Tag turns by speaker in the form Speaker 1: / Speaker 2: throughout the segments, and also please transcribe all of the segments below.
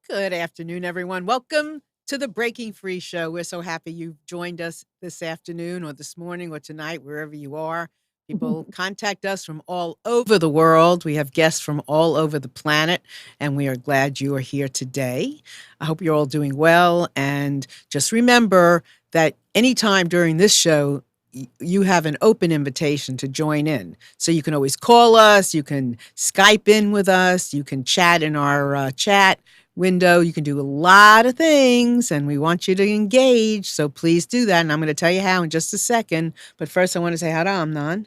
Speaker 1: Good afternoon, everyone. Welcome to the Breaking Free Show. We're so happy you've joined us this afternoon or this morning or tonight, wherever you are. People contact us from all over the world. We have guests from all over the planet, and we are glad you are here today. I hope you're all doing well. And just remember that anytime during this show, you have an open invitation to join in. So you can always call us, you can Skype in with us, you can chat in our chat window. You can do a lot of things, and we want you to engage. So please do that. And I'm going to tell you how in just a second. But first, I want to say hi to Amnon.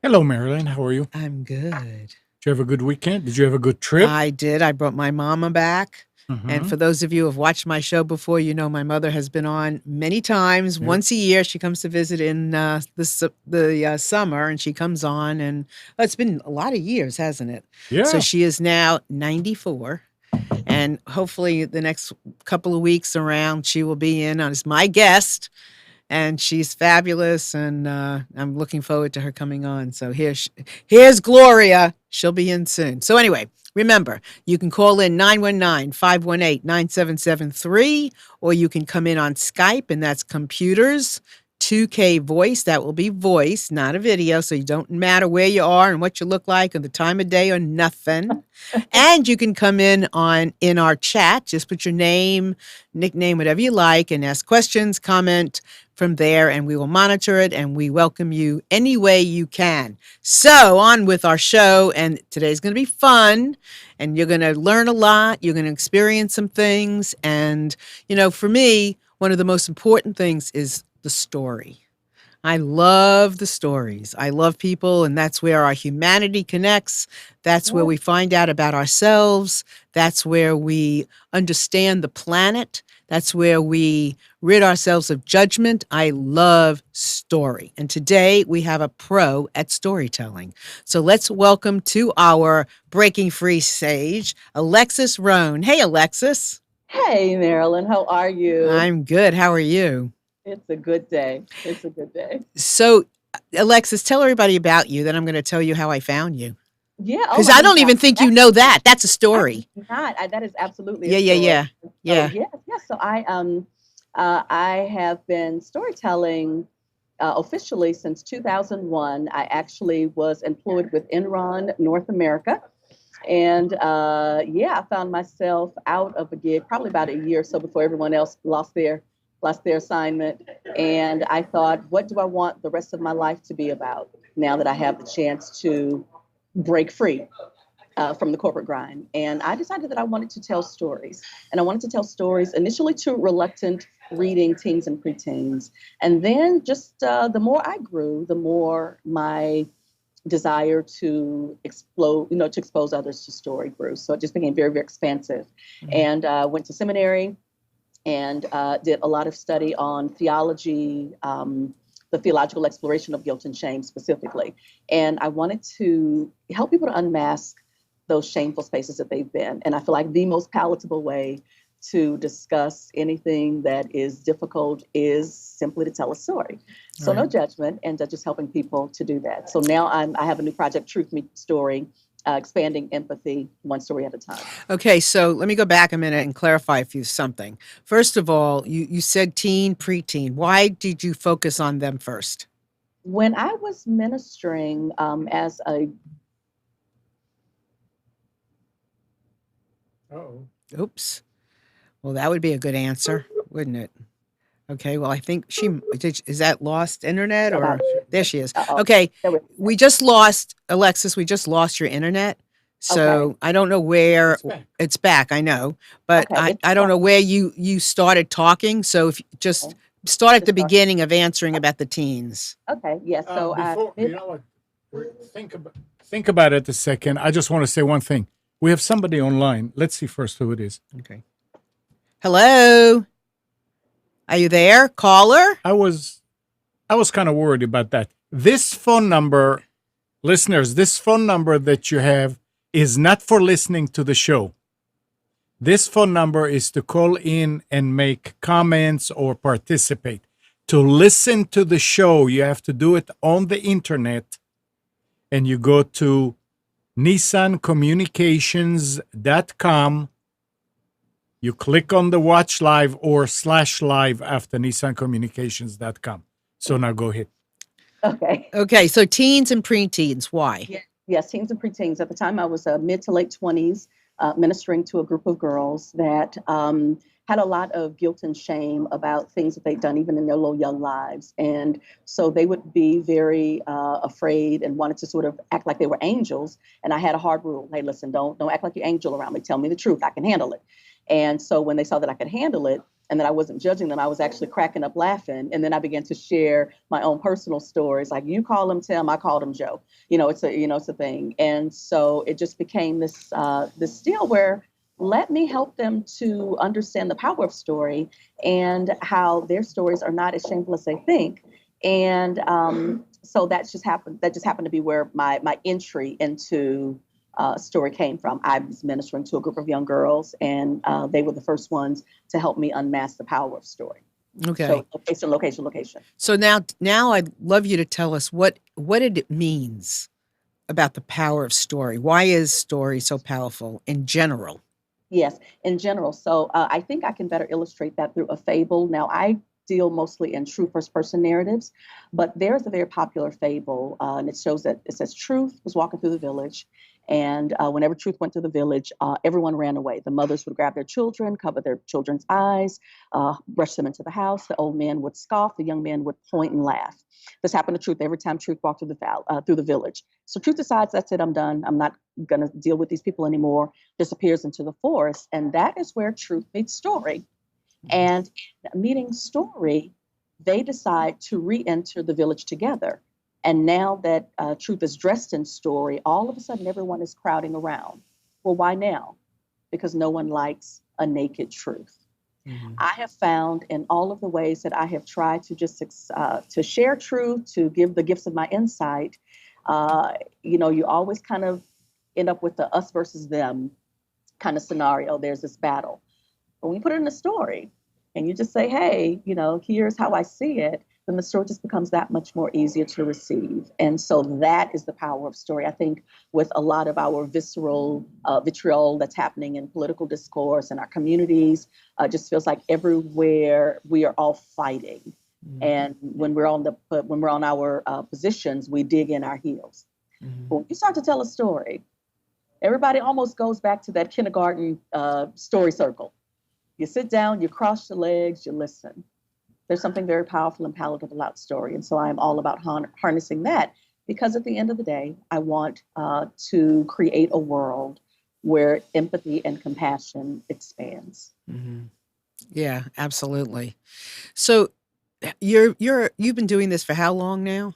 Speaker 2: Hello, Marilyn. How are you?
Speaker 1: I'm good.
Speaker 2: Did you have a good weekend? Did you have a good trip?
Speaker 1: I did. I brought my mama back. And for those of you who have watched my show before, you know my mother has been on many times.
Speaker 2: Yep.
Speaker 1: Once a year, she comes to visit in the summer, and she comes on. And it's been a lot of years, hasn't it?
Speaker 2: Yeah.
Speaker 1: So she is now 94. And hopefully the next couple of weeks around, she will be in as my guest. And she's fabulous, and I'm looking forward to her coming on. So here's Gloria. She'll be in soon. So anyway, remember, you can call in 919-518-9773, or you can come in on Skype, and that's computers. 2K voice, that will be voice, not a video, so you don't matter where you are and what you look like and the time of day or nothing. And you can come in our chat, just put your name, nickname, whatever you like, and ask questions, comment from there, and we will monitor it, and we welcome you any way you can. So on with our show, and today's going to be fun, and you're going to learn a lot, you're going to experience some things, and, for me, one of the most important things is the story. I love the stories. I love people, and that's where our humanity connects. That's where we find out about ourselves. That's where we understand the planet. That's where we rid ourselves of judgment. I love story. And today we have a pro at storytelling. So let's welcome to our Breaking Free stage, Alexus Rhone. Hey, Alexus.
Speaker 3: Hey, Marilyn. How are you?
Speaker 1: I'm good. How are you?
Speaker 3: It's a good day. It's a good day.
Speaker 1: So, Alexus, tell everybody about you. Then I'm going to tell you how I found you.
Speaker 3: Yeah.
Speaker 1: Because I don't even think you know that. That's a story.
Speaker 3: That is absolutely
Speaker 1: Yeah.
Speaker 3: Yes. So I have been storytelling officially since 2001. I actually was employed with Enron North America. And I found myself out of a gig probably about a year or so before everyone else lost their assignment. And I thought, what do I want the rest of my life to be about now that I have the chance to break free from the corporate grind? And I decided that I wanted to tell stories. And I wanted to tell stories initially to reluctant reading teens and preteens. And then just the more I grew, the more my desire to expose others to story grew. So it just became very, very expansive. And went to seminary and did a lot of study on theology, the theological exploration of guilt and shame specifically. And I wanted to help people to unmask those shameful spaces that they've been. And I feel like the most palatable way to discuss anything that is difficult is simply to tell a story. So no judgment, and just helping people to do that. So now I have a new project, Truth Meets Story, expanding empathy one story at a time.
Speaker 1: Okay, so let me go back a minute and clarify for you something. First of all, you said teen, preteen. Why did you focus on them first?
Speaker 3: When I was ministering as a...
Speaker 1: Oops. Well, that would be a good answer, wouldn't it? Okay, well, I think is that lost internet or there she is. Okay, we just lost, Alexus, we just lost your internet. So I don't know where it's back, I know, but I don't know where you started talking. So if you just start at the beginning of answering about the teens.
Speaker 3: Okay, yes. So
Speaker 2: think about it a second. I just want to say one thing. We have somebody online. Let's see first who it is.
Speaker 1: Okay. Hello. Are you there, caller?
Speaker 2: I was kind of worried about that. This phone number, listeners, this phone number that you have is not for listening to the show. This phone number is to call in and make comments or participate. To listen to the show, you have to do it on the internet, and you go to nissancommunications.com You click on the watch live or /live after nissancommunications.com. So now go ahead.
Speaker 3: Okay.
Speaker 1: Okay, so teens and preteens, why?
Speaker 3: Yes, teens and preteens. At the time, I was mid to late 20s, ministering to a group of girls that had a lot of guilt and shame about things that they'd done, even in their little young lives. And so they would be very afraid and wanted to sort of act like they were angels. And I had a hard rule. Hey, listen, don't act like you're angel around me. Tell me the truth. I can handle it. And so when they saw that I could handle it, and that I wasn't judging them, I was actually cracking up laughing. And then I began to share my own personal stories. Like, you call him Tim, I called him Joe. It's a thing. And so it just became this deal where let me help them to understand the power of story and how their stories are not as shameful as they think. And so that just happened to be where my entry into story came from. I was ministering to a group of young girls, and they were the first ones to help me unmask the power of story.
Speaker 1: Okay.
Speaker 3: So location.
Speaker 1: So now I'd love you to tell us what it means about the power of story. Why is story so powerful in general?
Speaker 3: Yes, in general. So I think I can better illustrate that through a fable. Now, I deal mostly in true first-person narratives, but there's a very popular fable, and it says Truth was walking through the village, and whenever Truth went through the village, everyone ran away. The mothers would grab their children, cover their children's eyes, rush them into the house. The old man would scoff. The young man would point and laugh. This happened to Truth every time Truth walked through the village. So Truth decides, that's it, I'm done. I'm not going to deal with these people anymore. Disappears into the forest, and that is where Truth meets Story. And in meeting Story, they decide to re-enter the village together. And now that Truth is dressed in Story, all of a sudden everyone is crowding around. Well, why now? Because no one likes a naked Truth. Mm-hmm. I have found in all of the ways that I have tried to just to share truth, to give the gifts of my insight, you always kind of end up with the us versus them kind of scenario. There's this battle. But when you put it in a story and you just say, hey, here's how I see it, then the story just becomes that much more easier to receive. And so that is the power of story. I think with a lot of our visceral vitriol that's happening in political discourse in our communities, just feels like everywhere we are all fighting. Mm-hmm. And when we're on our positions, we dig in our heels. Mm-hmm. But when you start to tell a story, everybody almost goes back to that kindergarten story circle. You sit down, you cross your legs, you listen. There's something very powerful and palatable about story. And so I'm all about harnessing that, because at the end of the day, I want to create a world where empathy and compassion expands.
Speaker 1: Mm-hmm. Yeah, absolutely. So you've been doing this for how long now?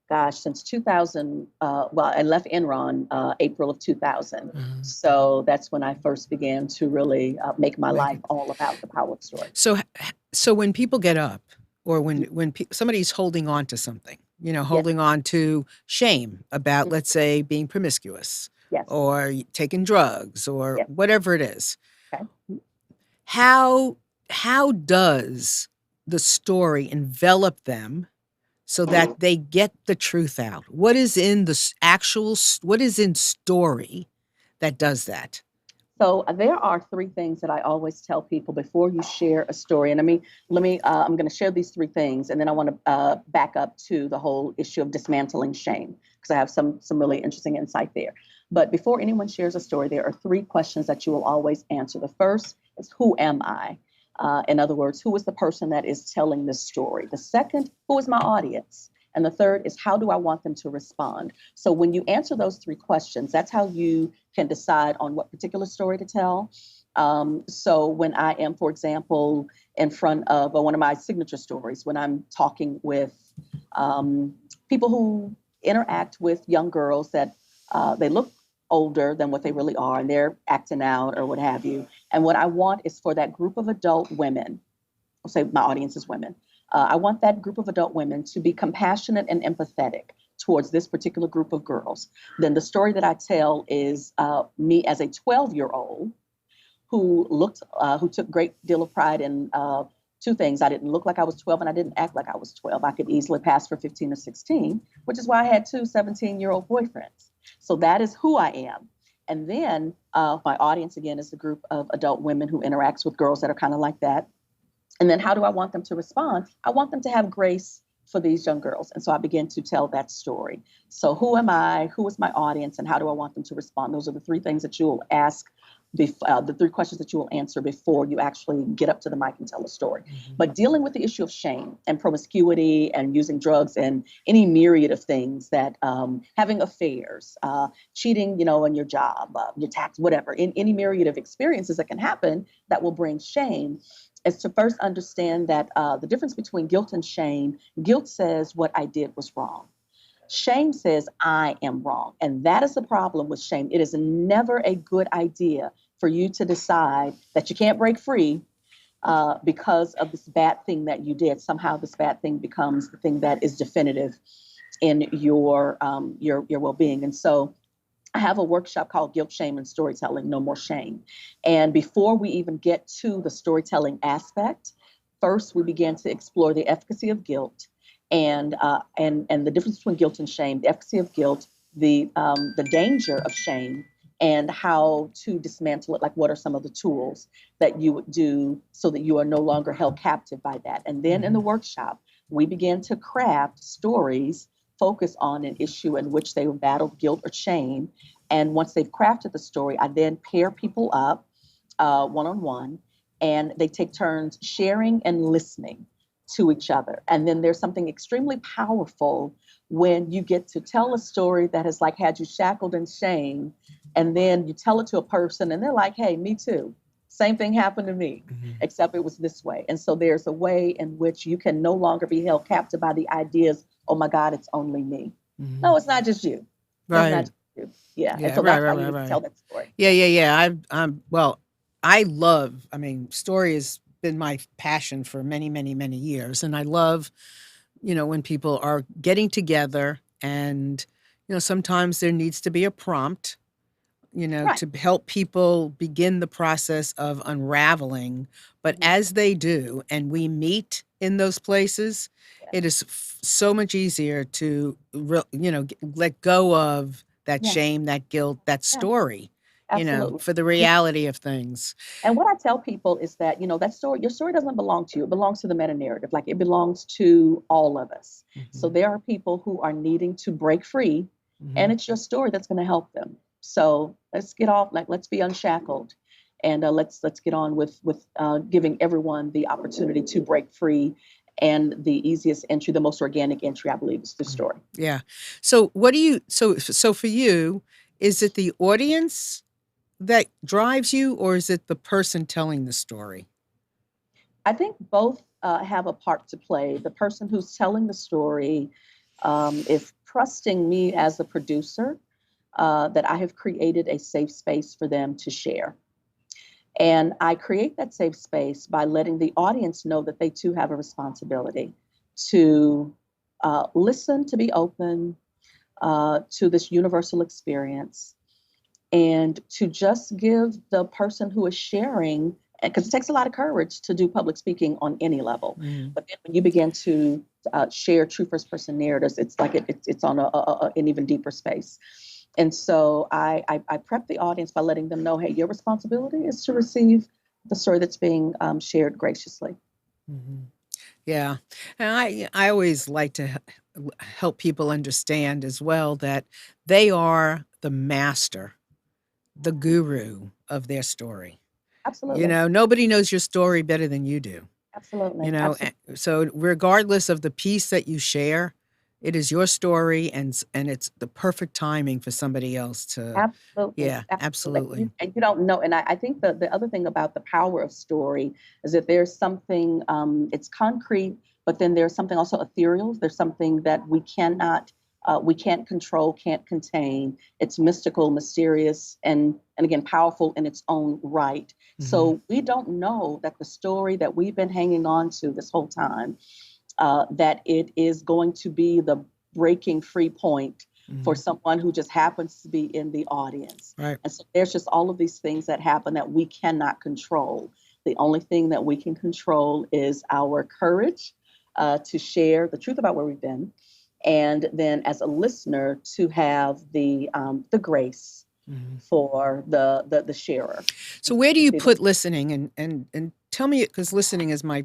Speaker 3: Gosh, since 2000, I left Enron April of 2000. Mm-hmm. So that's when I first began to really make my life all about the power of story.
Speaker 1: So when people get up, or when somebody's holding on to something, holding on to shame about, mm-hmm. let's say, being promiscuous, yes. or taking drugs, or yes. whatever it is, okay. How does the story envelop them so that they get the truth out? What is in story that does that?
Speaker 3: So there are three things that I always tell people before you share a story. And I'm going to share these three things, and then I want to back up to the whole issue of dismantling shame, because I have some really interesting insight there. But before anyone shares a story, there are three questions that you will always answer. The first is, who am I? In other words, who is the person that is telling this story? The second, who is my audience? And the third is, how do I want them to respond? So when you answer those three questions, that's how you can decide on what particular story to tell. So when I am, for example, in front of one of my signature stories, when I'm talking with people who interact with young girls that they look older than what they really are, and they're acting out or what have you. And what I want is for that group of adult women, I'll say my audience is women, I want that group of adult women to be compassionate and empathetic towards this particular group of girls. Then the story that I tell is me as a 12-year-old who took great deal of pride in two things. I didn't look like I was 12, and I didn't act like I was 12. I could easily pass for 15 or 16, which is why I had two 17-year-old boyfriends. So that is who I am. And then My audience, again, is a group of adult women who interacts with girls that are kind of like that. And then how do I want them to respond? I want them to have grace for these young girls. And so I begin to tell that story. So who am I? Who is my audience? And how do I want them to respond? Those are the three things that you will ask, the three questions that you will answer before you actually get up to the mic and tell a story. Mm-hmm. But dealing with the issue of shame and promiscuity and using drugs and any myriad of things that having affairs, cheating, in your job, your tax, whatever, in any myriad of experiences that can happen that will bring shame, is to first understand that the difference between guilt and shame. Guilt says what I did was wrong. Shame says I am wrong. And that is the problem with shame. It is never a good idea for you to decide that you can't break free because of this bad thing that you did. Somehow this bad thing becomes the thing that is definitive in your well-being. And so I have a workshop called Guilt, Shame, and Storytelling, No More Shame. And before we even get to the storytelling aspect, first we began to explore the efficacy of guilt and the difference between guilt and shame, the efficacy of guilt, the danger of shame, and how to dismantle it. Like, what are some of the tools that you would do so that you are no longer held captive by that? And then in the workshop, we began to craft stories focus on an issue in which they battled guilt or shame. And once they've crafted the story, I then pair people up one-on-one, and they take turns sharing and listening to each other. And then there's something extremely powerful when you get to tell a story that has like had you shackled in shame, and then you tell it to a person and they're like, hey, me too. Same thing happened to me, except it was this way. And so there's a way in which you can no longer be held captive by the ideas, oh my God, it's only me. No, it's not just you.
Speaker 1: Right.
Speaker 3: It's not just you. Yeah.
Speaker 1: Yeah,
Speaker 3: And so that's how you tell that story.
Speaker 1: Yeah. I love, story has been my passion for many, many, many years. And I love, when people are getting together and, sometimes there needs to be a prompt,
Speaker 3: Right.
Speaker 1: to help people begin the process of unraveling. But as they do, and we meet in those places, it is so much easier to, let go of that shame, that guilt, that story,
Speaker 3: Absolutely.
Speaker 1: for the reality of things.
Speaker 3: And what I tell people is that, that story, your story doesn't belong to you. It belongs to the meta narrative. Like, it belongs to all of us. So there are people who are needing to break free, and it's your story that's going to help them. So let's get off, let's be unshackled, and let's get on with giving everyone the opportunity to break free. And the easiest entry, the most organic entry, I believe, is the story.
Speaker 1: Yeah. So what do you, so for you, is it the audience that drives you, or is it the person telling the story?
Speaker 3: I think both have a part to play. The person who's telling the story is trusting me as a producer, that I have created a safe space for them to share. And I create that safe space by letting the audience know that they too have a responsibility to listen, to be open to this universal experience, and to just give the person who is sharing, because it takes a lot of courage to do public speaking on any level. But then when you begin to share true first person narratives, it's like it's on an even deeper space. And so I prep the audience by letting them know, hey, your responsibility is to receive the story that's being shared graciously.
Speaker 1: Yeah. And I always like to help people understand as well that they are the master, the guru of their story.
Speaker 3: Absolutely.
Speaker 1: Nobody knows your story better than you do.
Speaker 3: Absolutely.
Speaker 1: Absolutely. So regardless of the piece that you share, it is your story, and it's the perfect timing for somebody else to.
Speaker 3: Absolutely.
Speaker 1: Yeah, absolutely.
Speaker 3: And you don't know. And I think the other thing about the power of story is that there's something, it's concrete, but then there's something also ethereal. There's something that we can't control, can't contain. It's mystical, mysterious, and again, powerful in its own right. So we don't know that the story that we've been hanging on to this whole time, that it is going to be the breaking free point for someone who just happens to be in the audience.
Speaker 1: Right.
Speaker 3: And so there's just all of these things that happen that we cannot control. The only thing that we can control is our courage to share the truth about where we've been. And then as a listener, to have the grace for the sharer.
Speaker 1: So where do you put listening? And tell me, because listening is my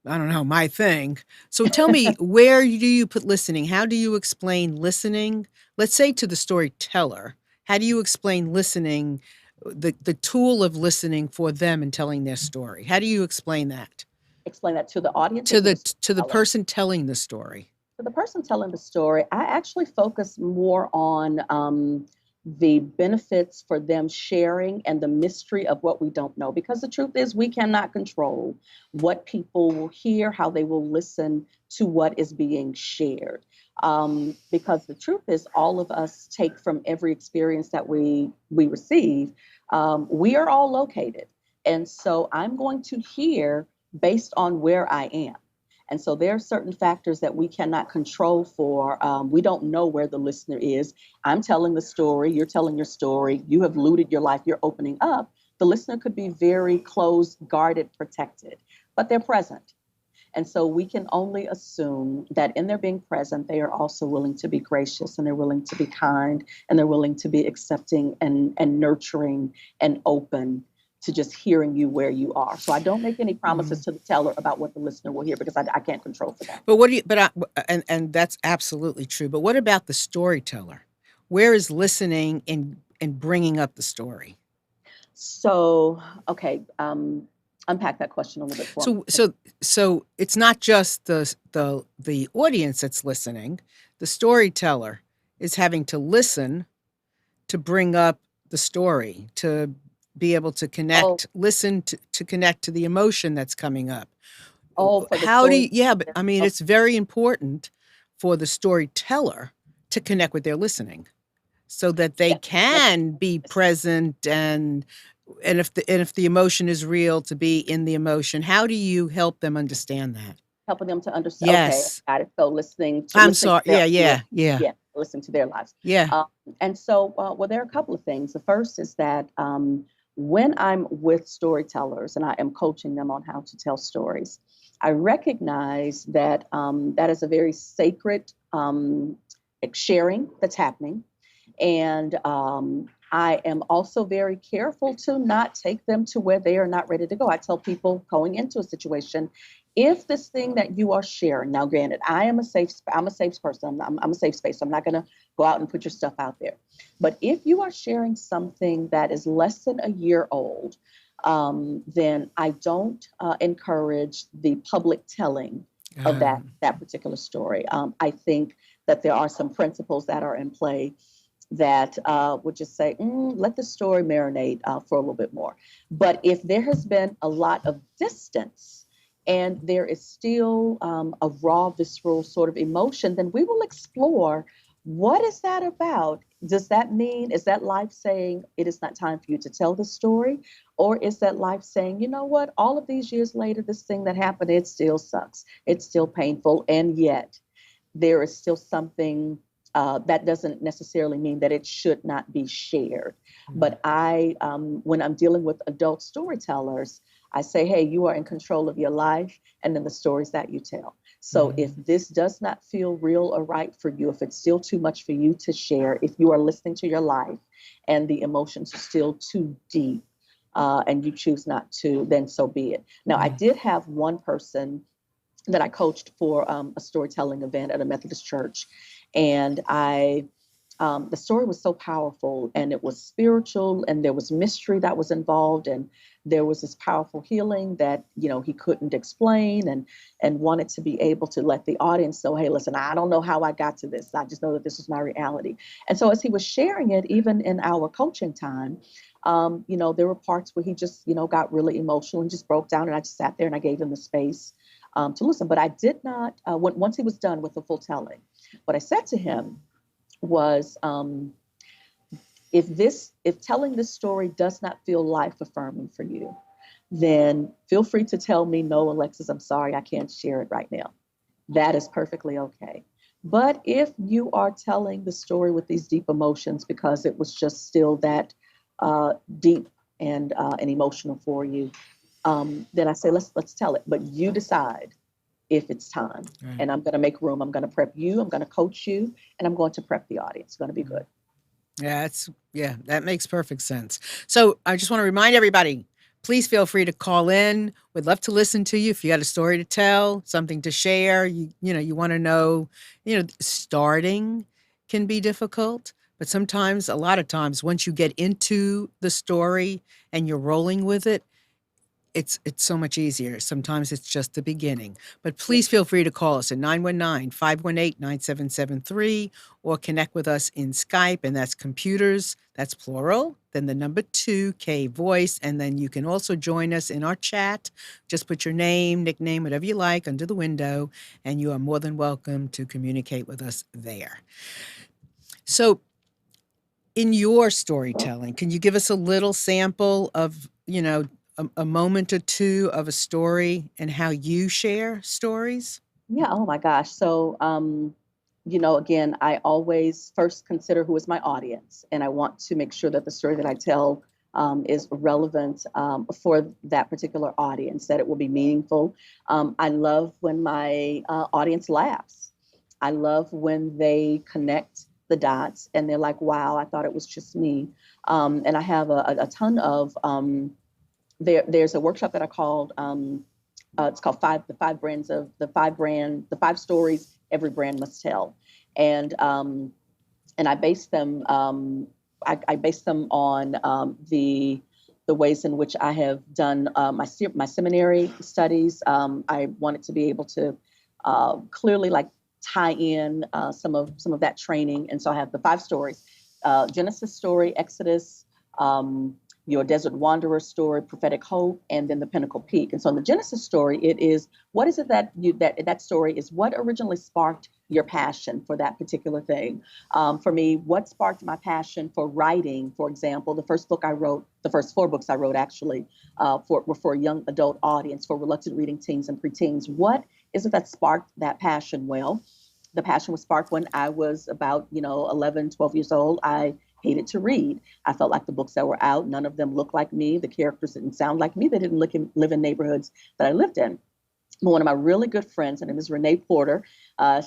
Speaker 1: I don't know, my thing. So tell me, where do you put listening? How do you explain listening? Let's say to the storyteller, how do you explain listening, the tool of listening for them in telling their story? How do you explain that?
Speaker 3: Explain that to the audience?
Speaker 1: To the person telling the story.
Speaker 3: For the person telling the story, I actually focus more on the benefits for them sharing and the mystery of what we don't know. Because the truth is, we cannot control what people will hear, how they will listen to what is being shared. Because the truth is, all of us take from every experience that we receive. We are all located. And so I'm going to hear based on where I am. And so there are certain factors that we cannot control for. We don't know where the listener is. I'm telling the story. You're telling your story. You have looted your life. You're opening up. The listener could be very closed, guarded, protected, but they're present. And so we can only assume that in their being present, they are also willing to be gracious, and they're willing to be kind, and they're willing to be accepting and nurturing and open to just hearing you where you are. So I don't make any promises to the teller about what the listener will hear, because I can't control for that.
Speaker 1: But what do you, and that's absolutely true. But what about the storyteller? Where is listening in bringing up the story?
Speaker 3: So, okay, unpack that question a little bit for me.
Speaker 1: So it's not just the audience that's listening. The storyteller is having to listen to bring up the story, to be able to connect, listen to connect to the emotion that's coming up. How do you, yeah, but I mean, it's very important for the storyteller to connect with their listening so that they can be present and if the emotion is real, to be in the emotion. How do you help them understand that?
Speaker 3: Helping them to understand.
Speaker 1: Yes.
Speaker 3: Okay, got it. So listening.
Speaker 1: I'm sorry. Yeah.
Speaker 3: Listening to their lives.
Speaker 1: Yeah.
Speaker 3: And so, well, there are a couple of things. The first is that when I'm with storytellers and I am coaching them on how to tell stories, I recognize that that is a very sacred sharing that's happening. And I am also very careful to not take them to where they are not ready to go. I tell people going into a situation, if this thing that you are sharing, now granted, I'm a safe person. I'm a safe space. So I'm not going to go out and put your stuff out there. But if you are sharing something that is less than a year old, then I don't encourage the public telling of that particular story. I think that there are some principles that are in play that would just say, let the story marinate for a little bit more. But if there has been a lot of distance and there is still a raw, visceral sort of emotion, then we will explore, what is that about? Does that mean, is that life saying it is not time for you to tell the story? Or is that life saying, you know what, all of these years later, this thing that happened, it still sucks. It's still painful. And yet there is still something that doesn't necessarily mean that it should not be shared. But when I'm dealing with adult storytellers, I say, hey, you are in control of your life and then the stories that you tell. So if this does not feel real or right for you, if it's still too much for you to share, if you are listening to your life and the emotions are still too deep and you choose not to, then so be it. Now, I did have one person that I coached for a storytelling event at a Methodist church. And the story was so powerful, and it was spiritual, and there was mystery that was involved, and there was this powerful healing that, he couldn't explain, and wanted to be able to let the audience know, hey, listen, I don't know how I got to this. I just know that this is my reality. And so as he was sharing it, even in our coaching time, there were parts where he just, got really emotional and just broke down, and I just sat there and I gave him the space to listen. But I did not, once he was done with the full telling, what I said to him was, if telling this story does not feel life affirming for you, then feel free to tell me, no, Alexus, I'm sorry, I can't share it right now. That is perfectly okay. But if you are telling the story with these deep emotions because it was just still that deep and emotional for you, then I say, let's tell it. But you decide if it's time. Right. And I'm going to make room. I'm going to prep you. I'm going to coach you. And I'm going to prep the audience. It's going to be good.
Speaker 1: Yeah, that makes perfect sense. So I just want to remind everybody, please feel free to call in. We'd love to listen to you if you got a story to tell, something to share. You want to know, starting can be difficult, but sometimes, a lot of times, once you get into the story and you're rolling with it, it's so much easier. Sometimes it's just the beginning. But please feel free to call us at 919-518-9773 or connect with us in Skype, and that's computers, that's plural, then the number 2K voice, and then you can also join us in our chat. Just put your name, nickname, whatever you like under the window, and you are more than welcome to communicate with us there. So in your storytelling, can you give us a little sample of, a moment or two of a story and how you share stories?
Speaker 3: Yeah, oh my gosh. So, again, I always first consider who is my audience, and I want to make sure that the story that I tell is relevant for that particular audience, that it will be meaningful. I love when my audience laughs. I love when they connect the dots and they're like, wow, I thought it was just me. And I have a ton of, there's a workshop that I called, it's called the five stories every brand must tell. And I base them, I base them on the ways in which I have done my seminary studies. I wanted to be able to clearly like tie in some of that training, and so I have the five stories: Genesis story, Exodus, your desert wanderer story, prophetic hope, and then the pinnacle peak. And so in the Genesis story, it is what is it that story is what originally sparked your passion for that particular thing. For me, what sparked my passion for writing, for example, the first four books I wrote actually were for a young adult audience, for reluctant reading teens and preteens. What is it that sparked that passion? Well, the passion was sparked when I was about, 11, 12 years old. I hated to read. I felt like the books that were out, none of them looked like me. The characters didn't sound like me. They didn't live in neighborhoods that I lived in. But one of my really good friends, her name is Renee Porter.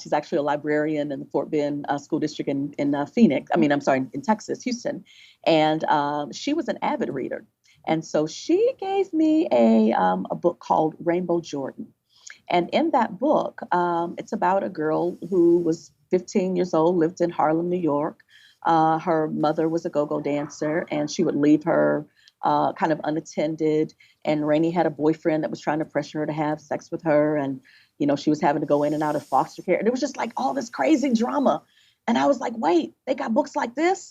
Speaker 3: She's actually a librarian in the Fort Bend School District in Phoenix. In Texas, Houston. And she was an avid reader. And so she gave me a book called Rainbow Jordan. And in that book, it's about a girl who was 15 years old, lived in Harlem, New York. Her mother was a go-go dancer, and she would leave her kind of unattended. And Rainey had a boyfriend that was trying to pressure her to have sex with her. And, she was having to go in and out of foster care. And it was just like all this crazy drama. And I was like, wait, they got books like this?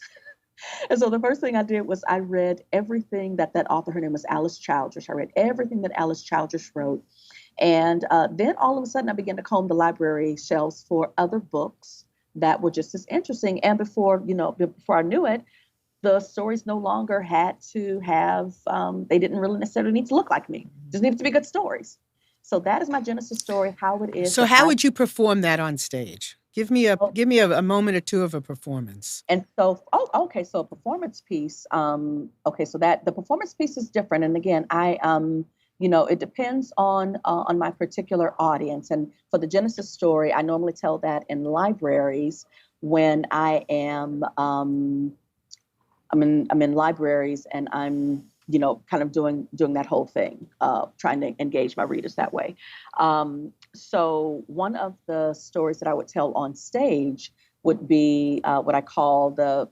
Speaker 3: And so the first thing I did was I read everything that author, her name was Alice Childress. I read everything that Alice Childress wrote. And then all of a sudden I began to comb the library shelves for other books that were just as interesting. And before I knew it, the stories no longer had to have, they didn't really necessarily need to look like me. Just needed to be good stories. So that is my Genesis story, how it is.
Speaker 1: So how would you perform that on stage? Give me a moment or two of a performance.
Speaker 3: And so, okay. So a performance piece. Okay. So that the performance piece is different. And again, it depends on my particular audience. And for the Genesis story, I normally tell that in libraries when I am, I'm in libraries and I'm, kind of doing that whole thing, trying to engage my readers that way. So one of the stories that I would tell on stage would be what I call the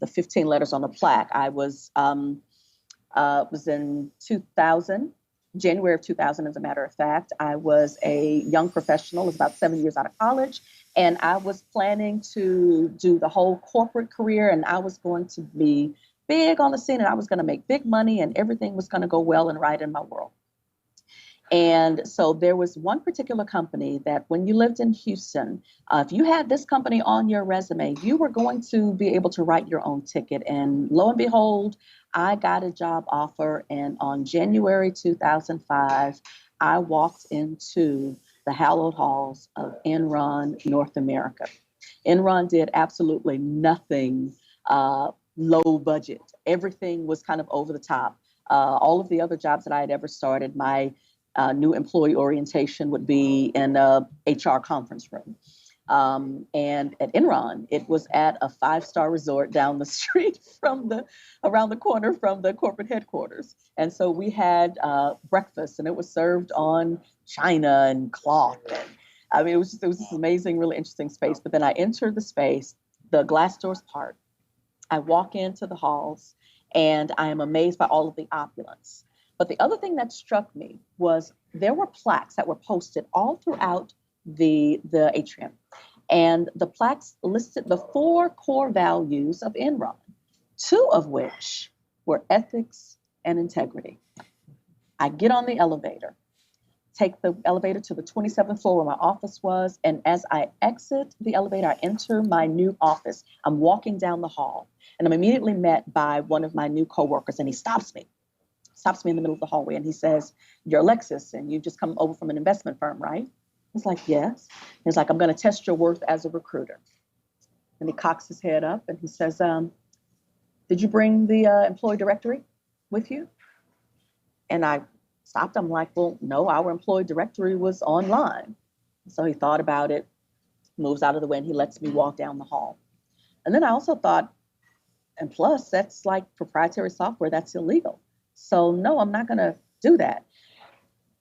Speaker 3: 15 letters on the plaque. I was in 2000. January of 2000, as a matter of fact. I was a young professional, I was about 7 years out of college, and I was planning to do the whole corporate career, and I was going to be big on the scene, and I was going to make big money, and everything was going to go well and right in my world. And so there was one particular company that when you lived in Houston, if you had this company on your resume, you were going to be able to write your own ticket. And lo and behold, I got a job offer. And on January 2005, I walked into the hallowed halls of Enron North America. Enron did absolutely nothing low budget. Everything was kind of over the top. All of the other jobs that I had ever started, my new employee orientation would be in a HR conference room. And at Enron, it was at a 5-star resort down the street around the corner from the corporate headquarters. And so we had breakfast, and it was served on china and cloth. And I mean, it was this amazing, really interesting space. But then I entered the space, the glass doors part. I walk into the halls, and I am amazed by all of the opulence. But the other thing that struck me was there were plaques that were posted all throughout the atrium. And the plaques listed the 4 core values of Enron, 2 of which were ethics and integrity. I get on the elevator, take the elevator to the 27th floor where my office was. And as I exit the elevator, I enter my new office. I'm walking down the hall, and I'm immediately met by one of my new coworkers, and he stops me in the middle of the hallway, and he says, "You're Alexus, and you've just come over from an investment firm, right?" I was like, "Yes." He's like, "I'm going to test your worth as a recruiter." And he cocks his head up and he says, "Did you bring the employee directory with you?" And I stopped. I'm like, "Well, no, our employee directory was online." So he thought about it, moves out of the way, and he lets me walk down the hall. And then I also thought, and plus, that's like proprietary software, that's illegal. So no, I'm not going to do that.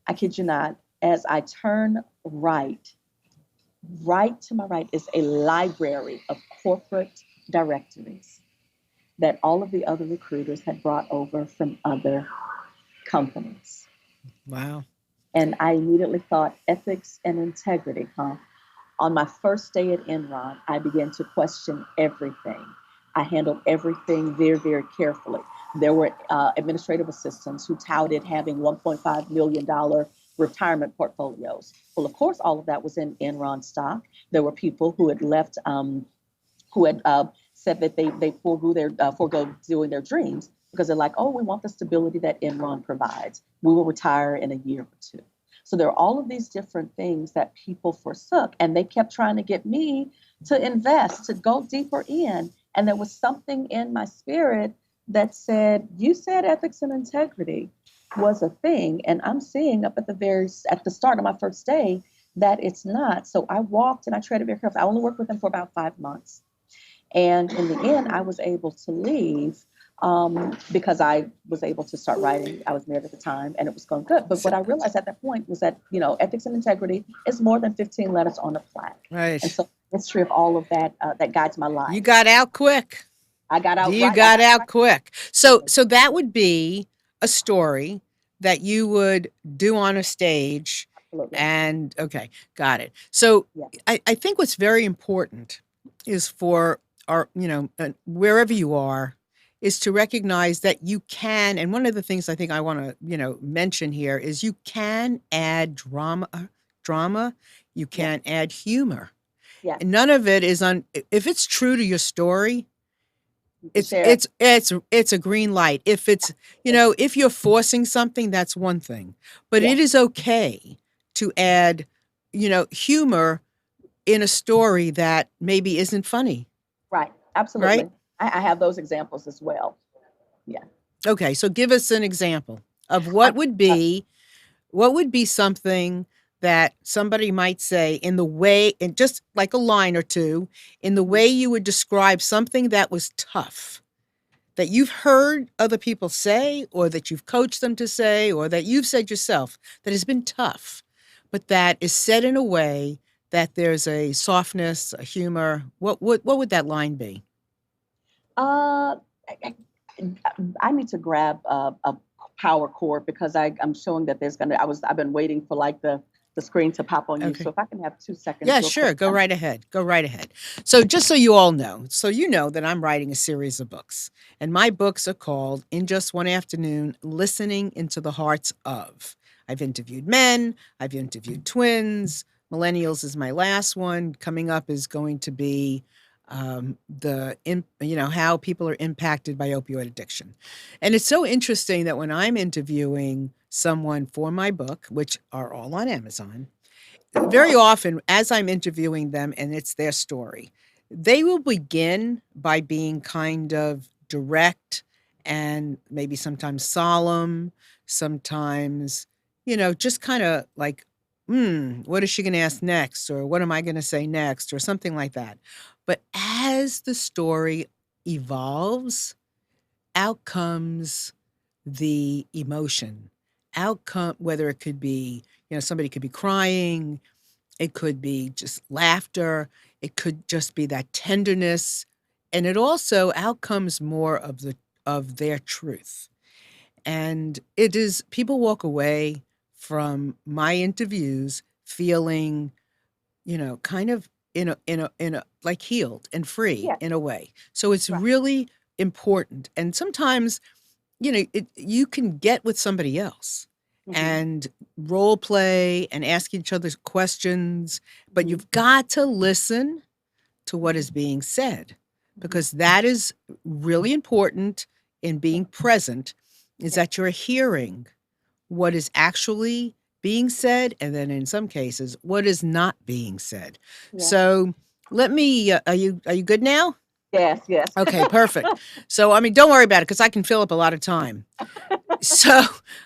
Speaker 3: I kid you not. As I turn right to my right is a library of corporate directories that all of the other recruiters had brought over from other companies.
Speaker 1: Wow.
Speaker 3: And I immediately thought, ethics and integrity, huh? On my first day at Enron, I began to question everything. I handled everything very, very carefully. There were administrative assistants who touted having $1.5 million retirement portfolios. Well, of course, all of that was in Enron stock. There were people who had left, who had said that they forego doing their dreams because they're like, "Oh, we want the stability that Enron provides. We will retire in a year or 2. So there are all of these different things that people forsook, and they kept trying to get me to invest, to go deeper in. And there was something in my spirit that said, "You said ethics and integrity was a thing, and I'm seeing up at the start of my first day that it's not." So I walked and I treaded very carefully. I only worked with them for about 5 months, and in the end, I was able to leave because I was able to start writing. I was married at the time, and it was going good. But what I realized at that point was that ethics and integrity is more than 15 letters on a plaque,
Speaker 1: Right.
Speaker 3: and so the history of all of that that guides my life.
Speaker 1: You got out quick.
Speaker 3: I got out
Speaker 1: You
Speaker 3: right.
Speaker 1: got out quick. So that would be a story that you would do on a stage.
Speaker 3: Absolutely.
Speaker 1: And okay, got it. So
Speaker 3: Yeah.
Speaker 1: I think what's very important is for our, wherever you are, is to recognize that you can. And one of the things I think I want to, mention here is you can add drama. You can add humor.
Speaker 3: Yeah.
Speaker 1: And none of it is if it's true to your story, it's a green light. If it's, if you're forcing something, that's one thing. But it is okay to add, humor in a story that maybe isn't funny.
Speaker 3: Right. Absolutely.
Speaker 1: Right?
Speaker 3: I have those examples as well. Yeah.
Speaker 1: Okay, so give us an example of what would be something that somebody might say in the way, and just like a line or two, in the way you would describe something that was tough, that you've heard other people say, or that you've coached them to say, or that you've said yourself, that has been tough, but that is said in a way that there's a softness, a humor. What would that line be?
Speaker 3: I need to grab a power cord because I'm showing that there's I've been waiting for like the screen to pop on you.
Speaker 1: Okay.
Speaker 3: So if I can have 2 seconds.
Speaker 1: Yeah,
Speaker 3: real
Speaker 1: sure.
Speaker 3: quick.
Speaker 1: Go right ahead. So just so you all know, that I'm writing a series of books, and my books are called In Just One Afternoon, Listening into the Hearts of. I've interviewed men. I've interviewed twins. Millennials is my last one. Coming up is going to be how people are impacted by opioid addiction. And it's so interesting that when I'm interviewing someone for my book, which are all on Amazon, very often as I'm interviewing them and it's their story, they will begin by being kind of direct and maybe sometimes solemn, sometimes, just kind of like what is she going to ask next? Or what am I going to say next? Or something like that. But as the story evolves, out comes the emotion. Outcome, whether it could be, somebody could be crying, it could be just laughter, it could just be that tenderness. And it also outcomes more of their truth. And it is, people walk away from my interviews feeling, kind of in a like healed and free
Speaker 3: Yeah,
Speaker 1: in a way. So it's
Speaker 3: right.
Speaker 1: really important. And sometimes, you can get with somebody else
Speaker 3: Hmm.
Speaker 1: and role play and ask each other questions, but
Speaker 3: Hmm.
Speaker 1: you've got to listen to what is being said,
Speaker 3: Hmm.
Speaker 1: because that is really important in
Speaker 3: Yeah,
Speaker 1: being present, is
Speaker 3: yeah,
Speaker 1: that you're hearing what is actually being said, and then in some cases what is not being said.
Speaker 3: yeah.
Speaker 1: So let me are you good now?
Speaker 3: Yes, yes.
Speaker 1: Okay, perfect. So I mean, don't worry about it, because I can fill up a lot of time. So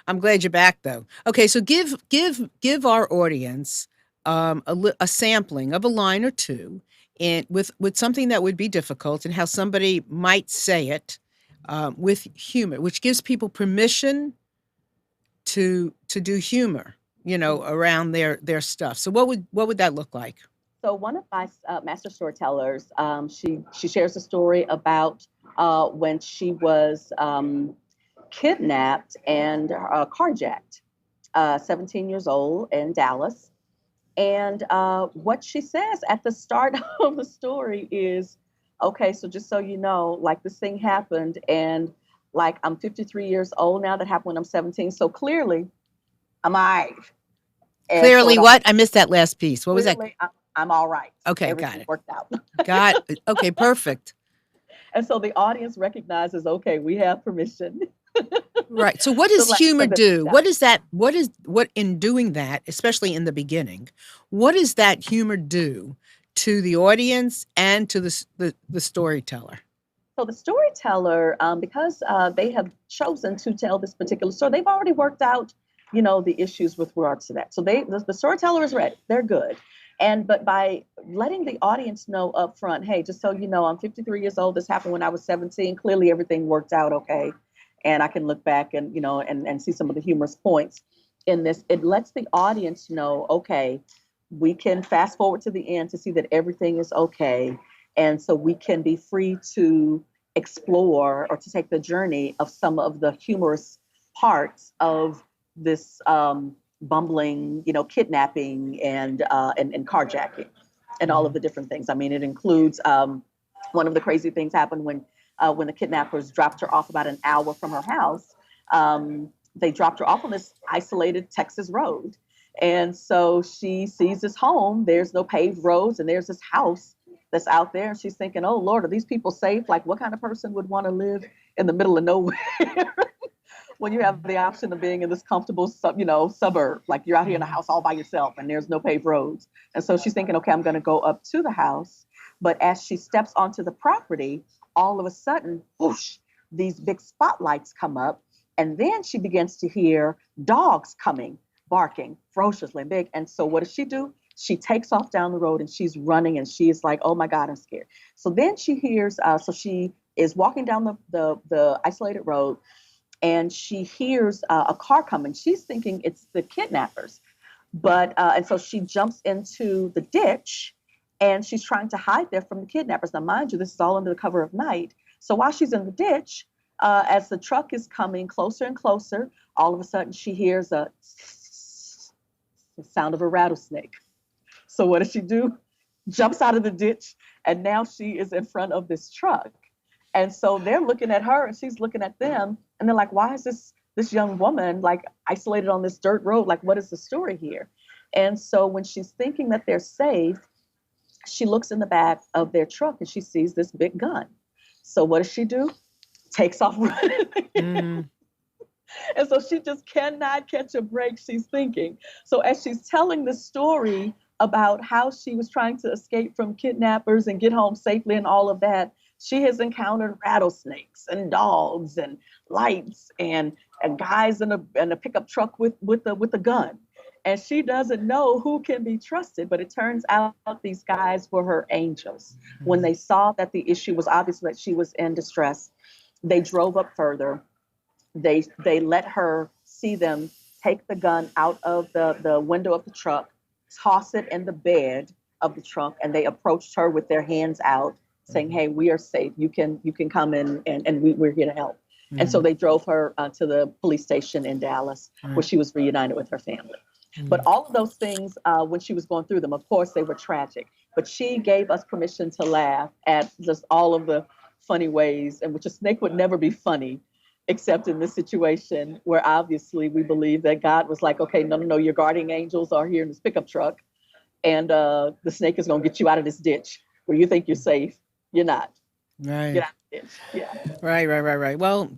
Speaker 1: I'm glad you're back though. Okay, so give our audience a sampling of a line or two, and with something that would be difficult, and how somebody might say it with humor, which gives people permission to do humor, around their stuff. So what would that look like?
Speaker 3: So one of my master storytellers, she shares a story about when she was kidnapped and carjacked, 17 years old in Dallas. And what she says at the start of the story is, okay, so just so you know, like this thing happened, and like I'm 53 years old now. That happened when I'm 17. So clearly, I'm all right. And so
Speaker 1: Clearly, what? I missed that last piece. What was that?
Speaker 3: clearly, I'm all right.
Speaker 1: Okay, got
Speaker 3: Everything
Speaker 1: it.
Speaker 3: worked out.
Speaker 1: Got it. Okay, perfect.
Speaker 3: And so the audience recognizes, okay, we have permission
Speaker 1: Right. So what
Speaker 3: to
Speaker 1: does
Speaker 3: laugh
Speaker 1: humor
Speaker 3: at this
Speaker 1: do?
Speaker 3: stuff.
Speaker 1: What is that? What in doing that, especially in the beginning, what does that humor do to the audience and to the storyteller?
Speaker 3: So the storyteller, because they have chosen to tell this particular story, they've already worked out, the issues with regards to that. So the storyteller is ready; they're good. And but by letting the audience know up front, hey, just so you know, I'm 53 years old. This happened when I was 17. Clearly, everything worked out okay, and I can look back and and see some of the humorous points in this. It lets the audience know, okay, we can fast forward to the end to see that everything is okay, and so we can be free to explore or to take the journey of some of the humorous parts of this bumbling, kidnapping and carjacking and all of
Speaker 1: Mhm.
Speaker 3: the different things. I mean, it includes one of the crazy things happened when the kidnappers dropped her off about an hour from her house. They dropped her off on this isolated Texas road. And so she sees this home. There's no paved roads, and there's this house that's out there. And she's thinking, oh, Lord, are these people safe? Like, what kind of person would want to live in the middle of nowhere when you have the option of being in this comfortable, suburb? Like, you're out here in a
Speaker 1: Mhm.
Speaker 3: house all by yourself, and there's no paved roads. And so she's thinking, okay, I'm going to go up to the house. But as she steps onto the property, all of a sudden, whoosh, these big spotlights come up. And then she begins to hear dogs coming, barking ferociously and big. And so what does she do? She takes off down the road and she's running and she's like, oh my God, I'm scared. So then she hears, so she is walking down the isolated road and she hears a car coming. She's thinking it's the kidnappers. And so she jumps into the ditch and she's trying to hide there from the kidnappers. Now, mind you, this is all under the cover of night. So while she's in the ditch, as the truck is coming closer and closer, all of a sudden she hears the sound of a rattlesnake. So what does she do? Jumps out of the ditch, and now she is in front of this truck. And so they're looking at her, and she's looking at them, and they're like, "Why is this young woman like isolated on this dirt road? Like, what is the story here?" And so when she's thinking that they're safe, she looks in the back of their truck and she sees this big gun. So what does she do? Takes off running.
Speaker 1: Mhm.
Speaker 3: And so she just cannot catch a break. She's thinking. So as she's telling the story about how she was trying to escape from kidnappers and get home safely and all of that, she has encountered rattlesnakes and dogs and lights and guys in a pickup truck with a gun. and she doesn't know who can be trusted. But it turns out these guys were her angels. When they saw that the issue was obvious, that she was in distress, they drove up further. They let her see them take the gun out of the window of the truck, toss it in the bed of the truck, and they approached her with their hands out, saying, "Hey, we are safe. You can come in, and we're here to help." And so they drove her to the police station in Dallas, where she was reunited with her family. But all of those things, when she was going through them, of course, they were tragic. But she gave us permission to laugh at just all of the funny ways in which a snake would never be funny, except in this situation where obviously we believe that God was like, okay, no, your guardian angels are here in this pickup truck, and the snake is going to get you out of this ditch where you think you're safe. You're not.
Speaker 1: Right.
Speaker 3: Get out of the ditch. Yeah.
Speaker 1: Right. Well,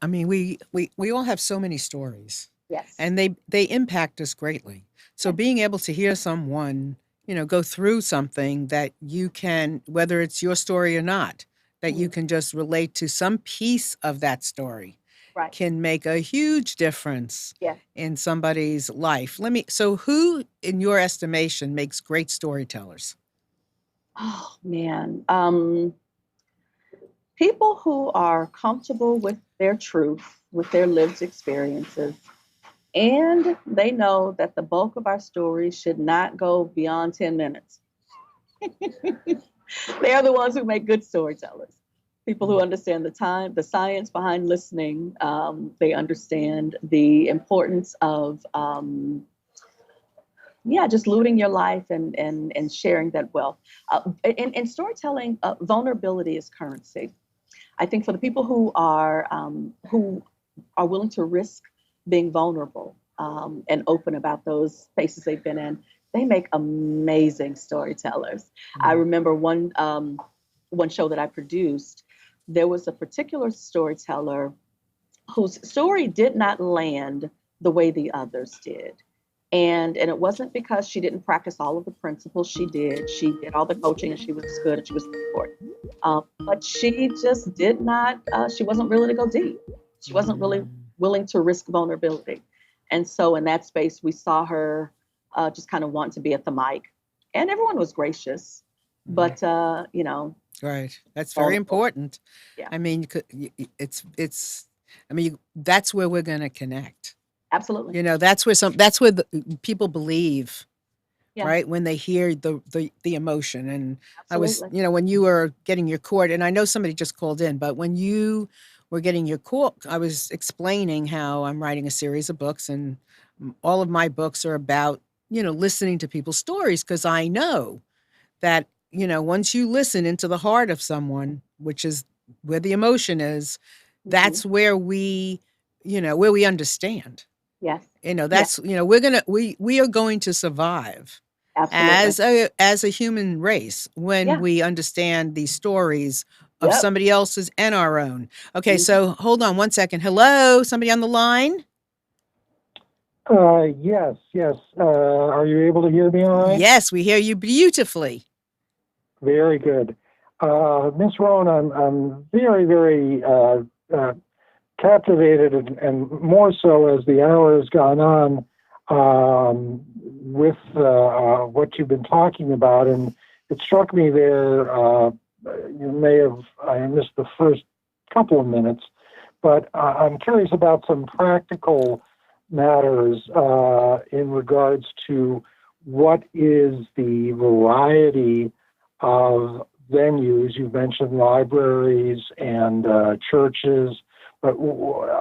Speaker 1: I mean, we all have so many stories.
Speaker 3: Yes.
Speaker 1: And they impact us greatly. So being able to hear someone, go through something that you can, whether it's your story or not, that you can just relate to some piece of that story,
Speaker 3: Right.
Speaker 1: can make a huge difference
Speaker 3: Yeah.
Speaker 1: in somebody's life. So who, in your estimation, makes great storytellers?
Speaker 3: Oh man. People who are comfortable with their truth, with their lived experiences, and they know that the bulk of our stories should not go beyond 10 minutes. They are the ones who make good storytellers. People who understand the science behind listening. They understand the importance of, just living your life and sharing that wealth. In storytelling, vulnerability is currency. I think for the people who are willing to risk being vulnerable and open about those spaces they've been in, they make amazing storytellers. I remember one show that I produced. There was a particular storyteller whose story did not land the way the others did. And it wasn't because she didn't practice all of the principles. She did. She did all the coaching, and she was good, and she was support. But she just did not. She wasn't willing to go deep. She wasn't really willing to risk vulnerability. And so in that space, we saw her just kind of want to be at the mic, and everyone was gracious. But
Speaker 1: right, that's very important.
Speaker 3: Yeah.
Speaker 1: I mean, it's. I mean, that's where we're going to connect.
Speaker 3: Absolutely.
Speaker 1: That's where the people believe,
Speaker 3: Yeah.
Speaker 1: right? When they hear the emotion. And
Speaker 3: Absolutely.
Speaker 1: I was, when you were getting your court, and I know somebody just called in, but when you were getting your court, I was explaining how I'm writing a series of books, and all of my books are about, listening to people's stories, because I know that, once you listen into the heart of someone, which is where the emotion is, that's where we understand.
Speaker 3: Yes.
Speaker 1: That's we are going to survive
Speaker 3: Absolutely.
Speaker 1: as a human race when we understand these stories of somebody else's and our own. Okay, so hold on one second. Hello, somebody on the line?
Speaker 4: Yes. Are you able to hear me all right?
Speaker 1: Yes, we hear you beautifully.
Speaker 4: Very good. Miss Rhone, I'm very, very captivated, and more so as the hour has gone on, with what you've been talking about. And it struck me there, I missed the first couple of minutes, but I'm curious about some practical matters in regards to what is the variety of venues. You mentioned libraries and churches, but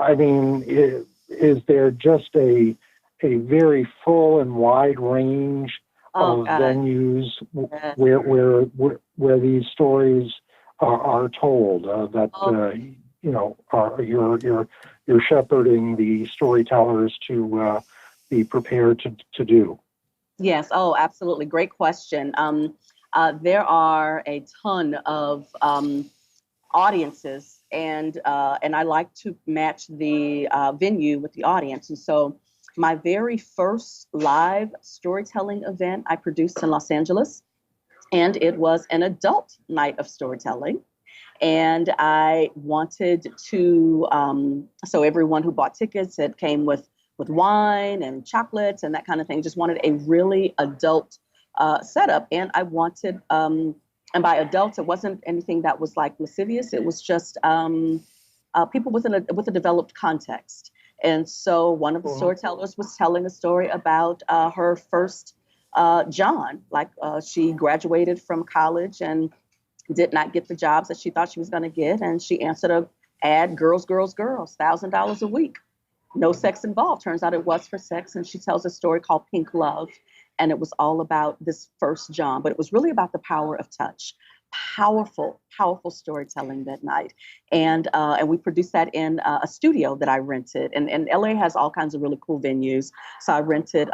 Speaker 4: I mean, is there just a very full and wide range of venues where these stories are told you're shepherding the storytellers to be prepared to do?
Speaker 3: Yes. Oh, absolutely. Great question. There are a ton of audiences, and I like to match the venue with the audience. And so my very first live storytelling event I produced in Los Angeles, and it was an adult night of storytelling. And I wanted to, so everyone who bought tickets, it came with wine and chocolates and that kind of thing. Just wanted a really adult setup, and I wanted, and by adults, it wasn't anything that was like lascivious. It was just people with a developed context. And so one of the storytellers was telling a story about her first John. Like she graduated from college and did not get the jobs that she thought she was going to get, and she answered a ad, girls, $1,000 a week. No sex involved. Turns out it was for sex. And she tells a story called Pink Love. And it was all about this first John, but it was really about the power of touch. Powerful storytelling that night. And we produced that in a studio that I rented. And LA has all kinds of really cool venues. So I rented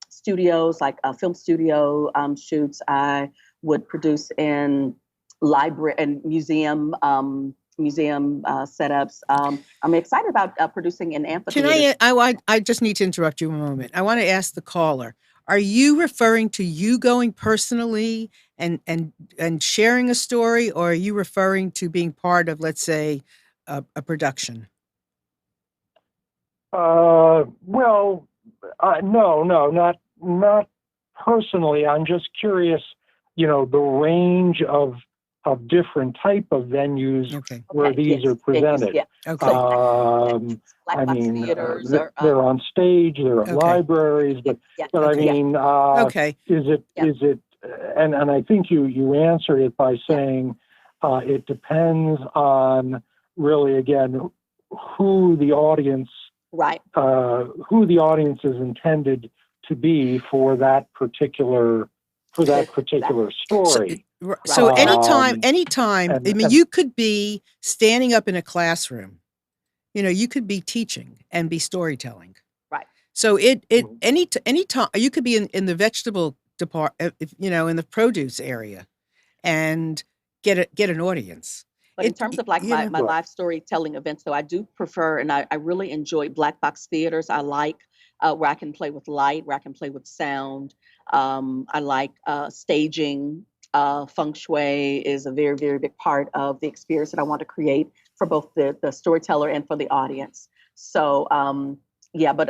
Speaker 3: studios, like film studio shoots. I would produce in library and museum setups. I'm excited about producing in amphitheaters.
Speaker 1: I just need to interrupt you a moment. I want to ask the caller, are you referring to you going personally and sharing a story, or are you referring to being part of, let's say, a production?
Speaker 4: No, not personally. I'm just curious, the range of different type of venues where these are presented.
Speaker 1: Okay.
Speaker 3: Theaters,
Speaker 4: they're on stage, they're at libraries, but I mean, is it? And I think you answered it by saying it depends on really, again, who the audience is intended to be for that particular story.
Speaker 1: So anytime, you could be standing up in a classroom, you could be teaching and be storytelling.
Speaker 3: Right.
Speaker 1: So any time you could be in the vegetable department, in the produce area, and get an audience.
Speaker 3: But in terms of like my live storytelling events, though, I do prefer, and I really enjoy black box theaters. I like where I can play with light, where I can play with sound. I like staging. Feng shui is a very, very big part of the experience that I want to create for both the storyteller and for the audience. So, but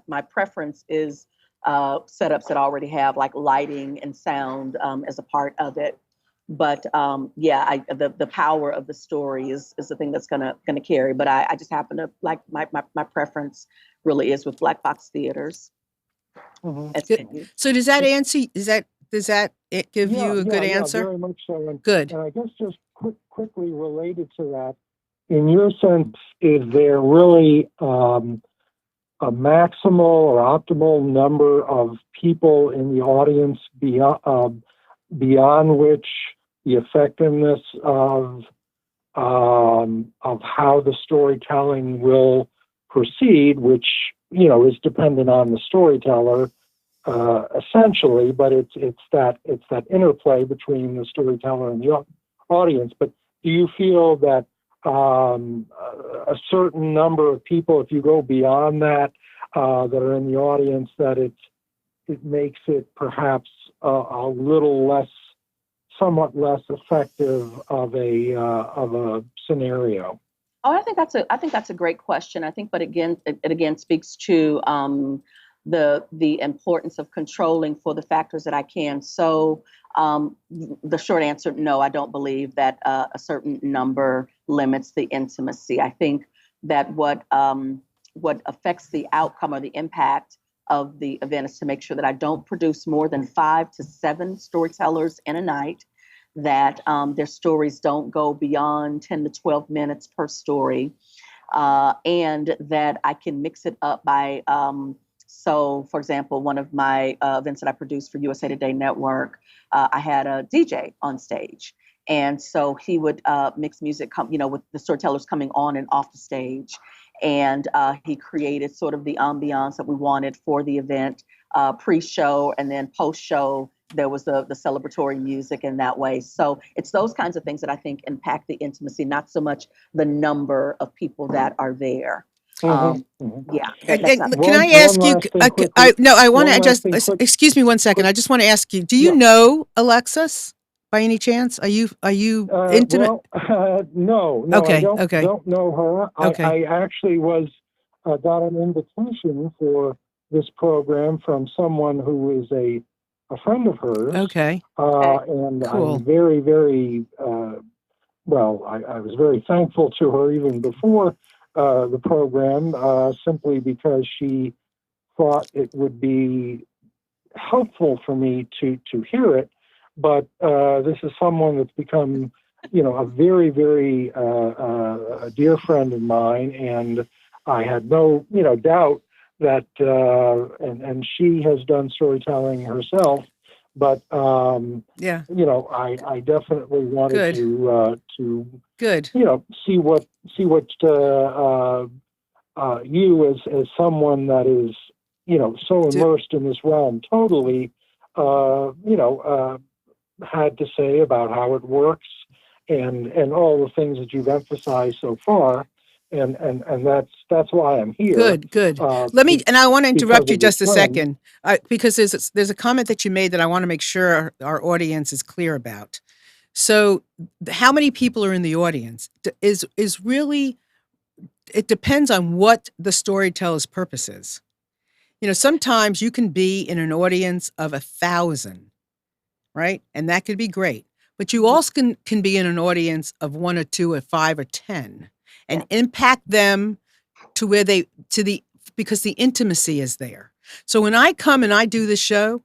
Speaker 3: my preference is setups that already have like lighting and sound as a part of it. But the power of the story is the thing that's gonna carry. But I just happen to like my preference really is with black box theaters.
Speaker 1: So does that answer? Does that give you a good answer?
Speaker 4: Yeah, very much so. And,
Speaker 1: good.
Speaker 4: And I guess just quickly related to that, in your sense, is there really a maximal or optimal number of people in the audience beyond which the effectiveness of how the storytelling will proceed, which is dependent on the storyteller, essentially, but it's that interplay between the storyteller and the audience. But do you feel that a certain number of people, if you go beyond that, that are in the audience, that it makes it perhaps a little less, somewhat less effective of a scenario?
Speaker 3: Oh, I think that's a great question. I think, but again, it again speaks to the importance of controlling for the factors that I can. So the short answer, no, I don't believe that a certain number limits the intimacy. I think that what affects the outcome or the impact of the event is to make sure that I don't produce more than 5 to 7 storytellers in a night, that their stories don't go beyond 10 to 12 minutes per story, and that I can mix it up by, so for example, one of my events that I produced for USA Today Network, I had a DJ on stage. And so he would mix music, with the storytellers coming on and off the stage. And he created sort of the ambiance that we wanted for the event, pre-show, and then post-show, there was the celebratory music in that way. So it's those kinds of things that I think impact the intimacy, not so much the number of people that are there. Yeah.
Speaker 1: Can I ask you? I want to just excuse me 1 second. I just want to ask you: do you know Alexus by any chance? Are you intimate?
Speaker 4: No.
Speaker 1: Okay.
Speaker 4: I don't know her.
Speaker 1: Okay.
Speaker 4: I actually was got an invitation for this program from someone who is a friend of hers.
Speaker 1: Okay.
Speaker 4: And
Speaker 1: Cool.
Speaker 4: I'm very, very, well, I was very thankful to her even before the program, simply because she thought it would be helpful for me to hear it. But this is someone that's become, a very, very a dear friend of mine, and I had no, doubt that, and she has done storytelling herself. But
Speaker 1: Yeah.
Speaker 4: I definitely wanted
Speaker 1: Good.
Speaker 4: to
Speaker 1: Good.
Speaker 4: see what you as someone that is so immersed in this realm totally had to say about how it works and all the things that you've emphasized so far, and that's why I'm here.
Speaker 1: Good. And I want to interrupt you just a
Speaker 4: friend.
Speaker 1: second, because there's a comment that you made that I want to make sure our audience is clear about. So, how many people are in the audience is really, it depends on what the storyteller's purpose is. Sometimes you can be in an audience of 1,000, right? And that could be great. But you also can be in an audience of 1 or 2 or 5 or 10 and impact them to because the intimacy is there. So when I come and I do the show,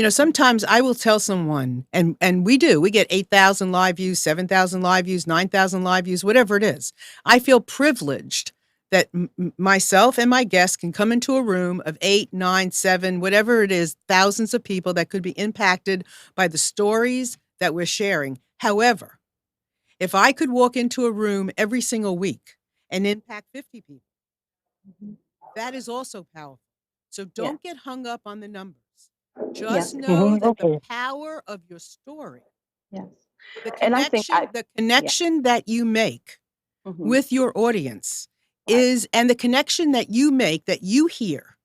Speaker 1: sometimes I will tell someone, and we get 8,000 live views, 7,000 live views, 9,000 live views, whatever it is. I feel privileged that myself and my guests can come into a room of 8, 9, 7, whatever it is, thousands of people that could be impacted by the stories that we're sharing. However, if I could walk into a room every single week and impact 50 people, that is also powerful. So don't get hung up on the numbers. Just know that the power of your story, the connection that you make with your audience and the connection that you make, that you hear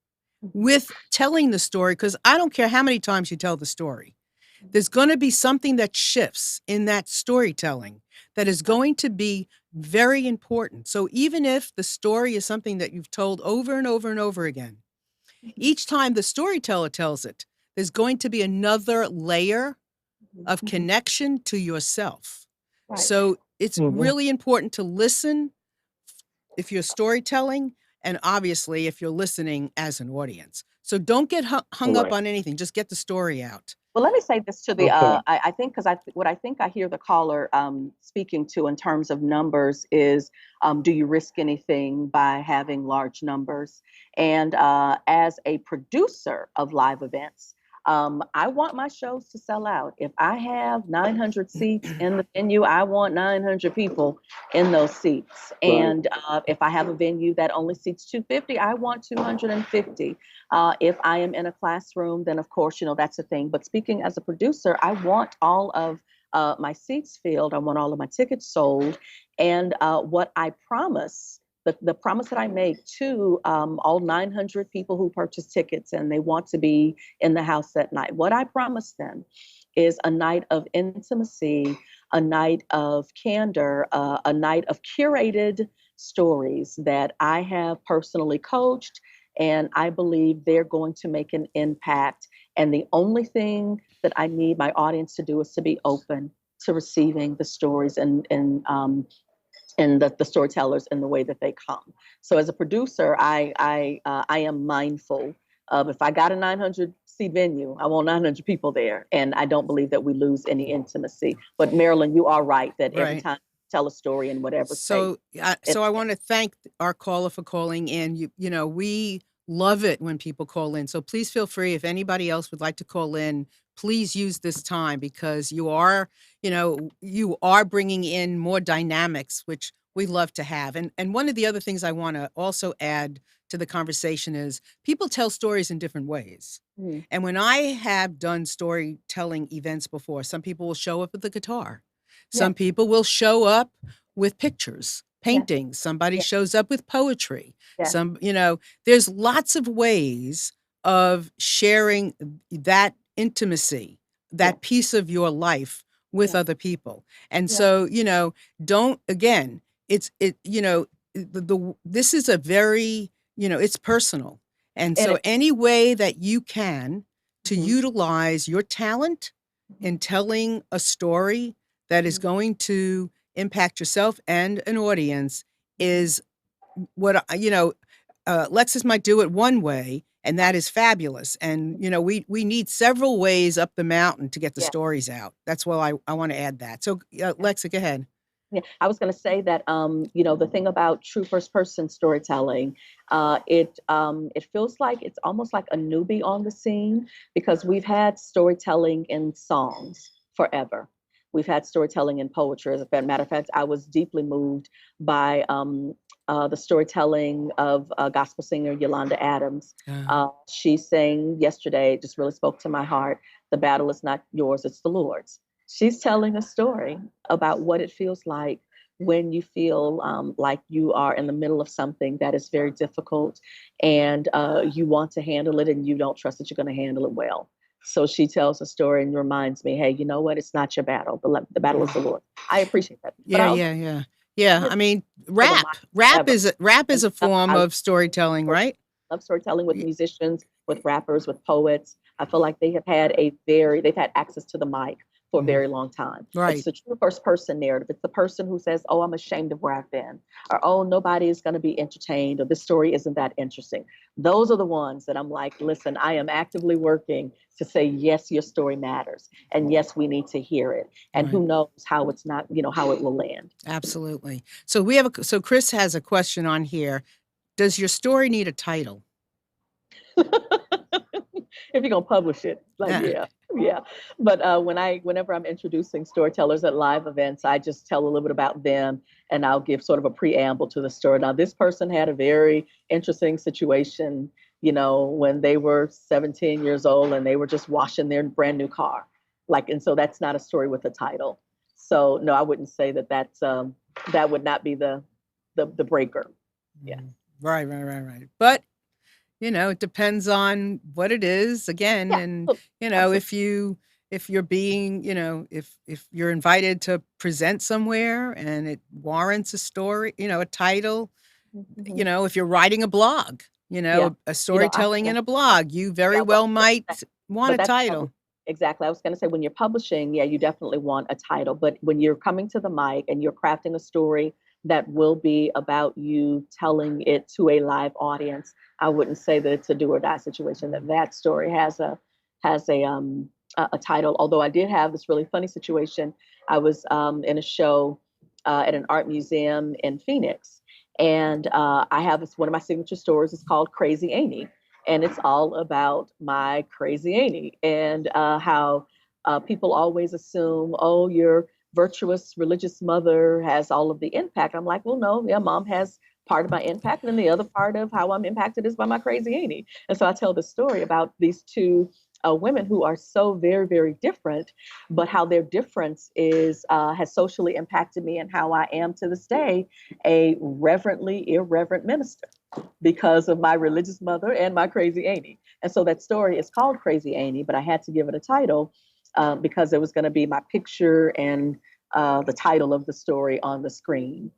Speaker 1: with telling the story, because I don't care how many times you tell the story, there's going to be something that shifts in that storytelling that is going to be very important. So even if the story is something that you've told over and over and over again, each time the storyteller tells it, there's going to be another layer of connection to yourself. So it's really important to listen if you're storytelling, and obviously if you're listening as an audience. So don't get hung up on anything. Just get the story out.
Speaker 3: Well, let me say this to the, I think, because what I think I hear the caller speaking to in terms of numbers is, do you risk anything by having large numbers? And as a producer of live events, I want my shows to sell out. If I have 900 seats in the venue, I want 900 people in those seats. And if I have a venue that only seats 250, I want 250. If I am in a classroom, then of course, that's a thing. But speaking as a producer, I want all of my seats filled. I want all of my tickets sold. And what I promise, the promise that I make to all 900 people who purchase tickets and they want to be in the house that night, what I promise them is a night of intimacy, a night of candor, a night of curated stories that I have personally coached. And I believe they're going to make an impact. And the only thing that I need my audience to do is to be open to receiving the stories and the storytellers in the way that they come. So as a producer, I am mindful of, if I got a 900 seat venue, I want 900 people there. And I don't believe that we lose any intimacy. But Marilyn, you are right that every time you tell a story in whatever
Speaker 1: so I want to thank our caller for calling in. We love it when people call in. So please feel free. If anybody else would like to call in, please use this time, because you are bringing in more dynamics, which we love to have. And one of the other things I want to also add to the conversation is people tell stories in different ways. And when I have done storytelling events before, some people will show up with the guitar. Some people will show up with pictures, paintings. Somebody shows up with poetry. There's lots of ways of sharing that intimacy, that piece of your life with other people. And so, don't, again, this is a very it's personal. And
Speaker 3: And
Speaker 1: so any way that you can to
Speaker 3: Mhm.
Speaker 1: utilize your talent in telling a story that is going to impact yourself and an audience is what Lexus might do it one way, and that is fabulous. And we need several ways up the mountain to get the
Speaker 3: Yeah.
Speaker 1: stories out. That's why I want to add that. So Lexa, go ahead.
Speaker 3: Yeah, I was going to say that the thing about true first person storytelling, it feels like it's almost like a newbie on the scene because we've had storytelling in songs forever. We've had storytelling in poetry. As a matter of fact, I was deeply moved by the storytelling of gospel singer Yolanda Adams. She sang yesterday, it just really spoke to my heart. The battle is not yours, it's the Lord's. She's telling a story about what it feels like when you feel like you are in the middle of something that is very difficult and you want to handle it and you don't trust that you're going to handle it well. So she tells a story and reminds me, hey, you know what? It's not your battle. The battle is the Lord. I appreciate that. But I also
Speaker 1: Yeah. I mean,
Speaker 3: for the
Speaker 1: rap.
Speaker 3: mind
Speaker 1: Rap
Speaker 3: ever.
Speaker 1: is a form
Speaker 3: I
Speaker 1: of storytelling, right?
Speaker 3: love storytelling with musicians, with rappers, with poets. I feel like they've had access to the mic for a
Speaker 1: Mhm.
Speaker 3: very long time.
Speaker 1: Right.
Speaker 3: It's the true first person narrative. It's the person who says, oh, I'm ashamed of where I've been, or oh, nobody is going to be entertained, or this story isn't that interesting. Those are the ones that I'm like, listen, I am actively working to say, yes, your story matters. And yes, we need to hear it. And
Speaker 1: Right.
Speaker 3: who knows how it's not, how it will land.
Speaker 1: Absolutely. So so Chris has a question on here. Does your story need a title?
Speaker 3: If you're gonna publish it, like yeah. But whenever I'm introducing storytellers at live events, I just tell a little bit about them, and I'll give sort of a preamble to the story. Now, this person had a very interesting situation, when they were 17 years old and they were just washing their brand new car, and so that's not a story with a title. So no, I wouldn't say that would not be the breaker. Yeah.
Speaker 1: Right. But it depends on what it is again.
Speaker 3: Yeah.
Speaker 1: And,
Speaker 3: Absolutely.
Speaker 1: if you're being, if you're invited to present somewhere and it warrants a story, a title,
Speaker 3: Mhm.
Speaker 1: if you're writing a blog,
Speaker 3: Yeah.
Speaker 1: a
Speaker 3: I
Speaker 1: storytelling in a blog, you very
Speaker 3: Yeah, well,
Speaker 1: well might want
Speaker 3: but
Speaker 1: a
Speaker 3: that's
Speaker 1: title.
Speaker 3: exactly. I was going to say when you're publishing, yeah, you definitely want a title. But when you're coming to the mic and you're crafting a story that will be about you telling it to a live audience, I wouldn't say that it's a do or die situation. That story has a title. Although I did have this really funny situation. I was in a show at an art museum in Phoenix, and I have one of my signature stories. It's called Crazy Amy, and it's all about my crazy auntie and how people always assume, oh, your virtuous religious mother has all of the impact. I'm like, well, no, yeah, mom has part of my impact, and then the other part of how I'm impacted is by my crazy auntie. And so I tell the story about these two women who are so very, very different, but how their difference is has socially impacted me and how I am to this day a reverently irreverent minister because of my religious mother and my crazy auntie. And so that story is called Crazy Auntie, but I had to give it a title because it was going to be my picture and the title of the story on the screen.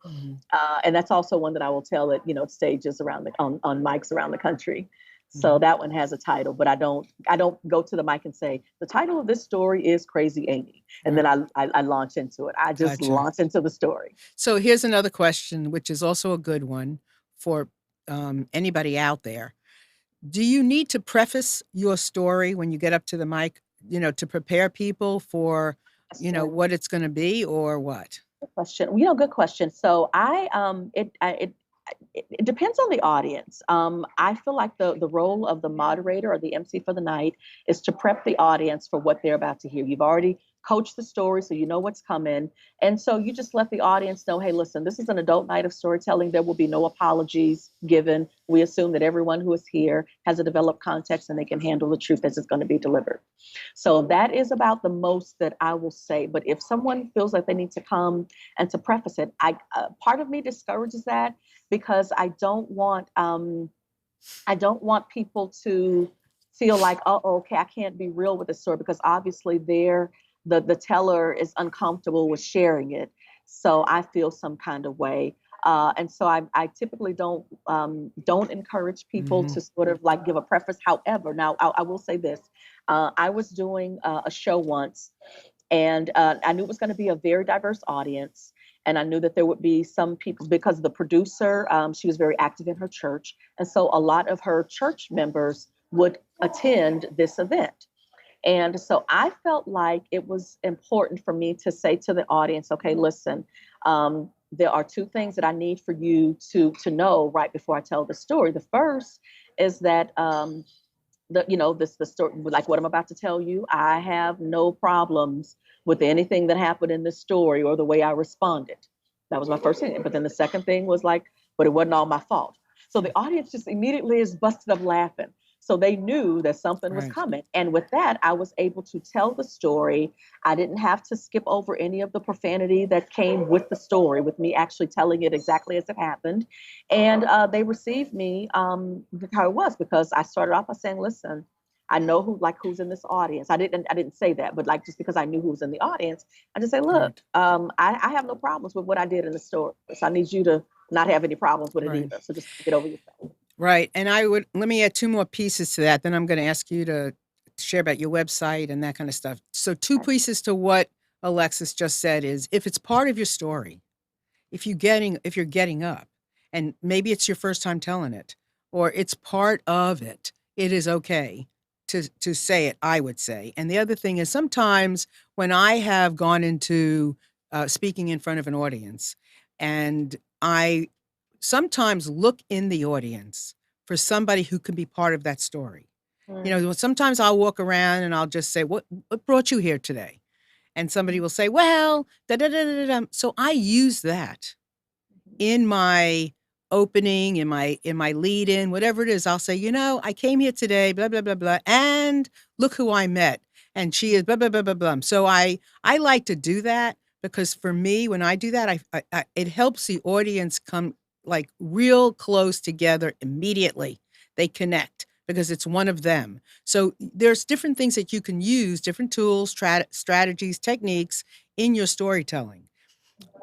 Speaker 3: And that's also one that I will tell at stages on mics around the country. So that one has a title, but I don't go to the mic and say the title of this story is Crazy Amy, and then I launch into it. I just
Speaker 1: Gotcha.
Speaker 3: launch into the story.
Speaker 1: So here's another question, which is also a good one for anybody out there. Do you need to preface your story when you get up to the mic, to prepare people for, what it's going to be or what?
Speaker 3: Good question. Good question. So it depends on the audience. I feel like the role of the moderator or the MC for the night is to prep the audience for what they're about to hear. You've already coached the story, so you know what's coming. And so you just let the audience know, hey, listen, this is an adult night of storytelling. There will be no apologies given. We assume that everyone who is here has a developed context and they can handle the truth as it's going to be delivered. So that is about the most that I will say. But if someone feels like they need to come and to preface it, part of me discourages that because I don't want people to feel like, oh, okay, I can't be real with this story because obviously the teller is uncomfortable with sharing it. So I feel some kind of way. And so I typically don't encourage people to sort of like give a preface. However, now I will say this: I was doing a show once, and I knew it was going to be a very diverse audience. And I knew that there would be some people because the producer, she was very active in her church. And so a lot of her church members would attend this event. And so I felt like it was important for me to say to the audience, okay, listen, there are two things that I need for you to know right before I tell the story. The first is that the story, like what I'm about to tell you, I have no problems with anything that happened in this story or the way I responded. That was my first thing. But then the second thing was like, but it wasn't all my fault. So the audience just immediately is busted up laughing. So they knew that something was coming. And with that, I was able to tell the story. I didn't have to skip over any of the profanity that came with the story, with me actually telling it exactly as it happened. And they received me how it was, because I started off by saying, listen, I know who's in this audience. I didn't say that, but like, just because I knew who was in the audience, I just say, look, I have no problems with what I did in the story. So I need you to not have any problems with it either. So just get over yourself.
Speaker 1: Right. And let me add two more pieces to that. Then I'm going to ask you to share about your website and that kind of stuff. So 2 pieces to what Alexus just said is, if it's part of your story, if you're getting up, and maybe it's your first time telling it, or it's part of it, it is okay to say it, I would say. And the other thing is, sometimes when I have gone into speaking in front of an audience, and I sometimes look in the audience for somebody who can be part of that story. Sometimes I'll walk around and I'll just say, what brought you here today? And somebody will say, well, da da da da da. So I use that in my opening, in my lead in, whatever it is. I'll say, I came here today, blah, blah, blah, blah, and look who I met. And she is blah, blah, blah, blah, blah. So I like to do that, because for me, when I do that, it helps the audience come like real close together immediately. They connect because it's one of them. So there's different things that you can use, different tools, strategies, techniques in your storytelling.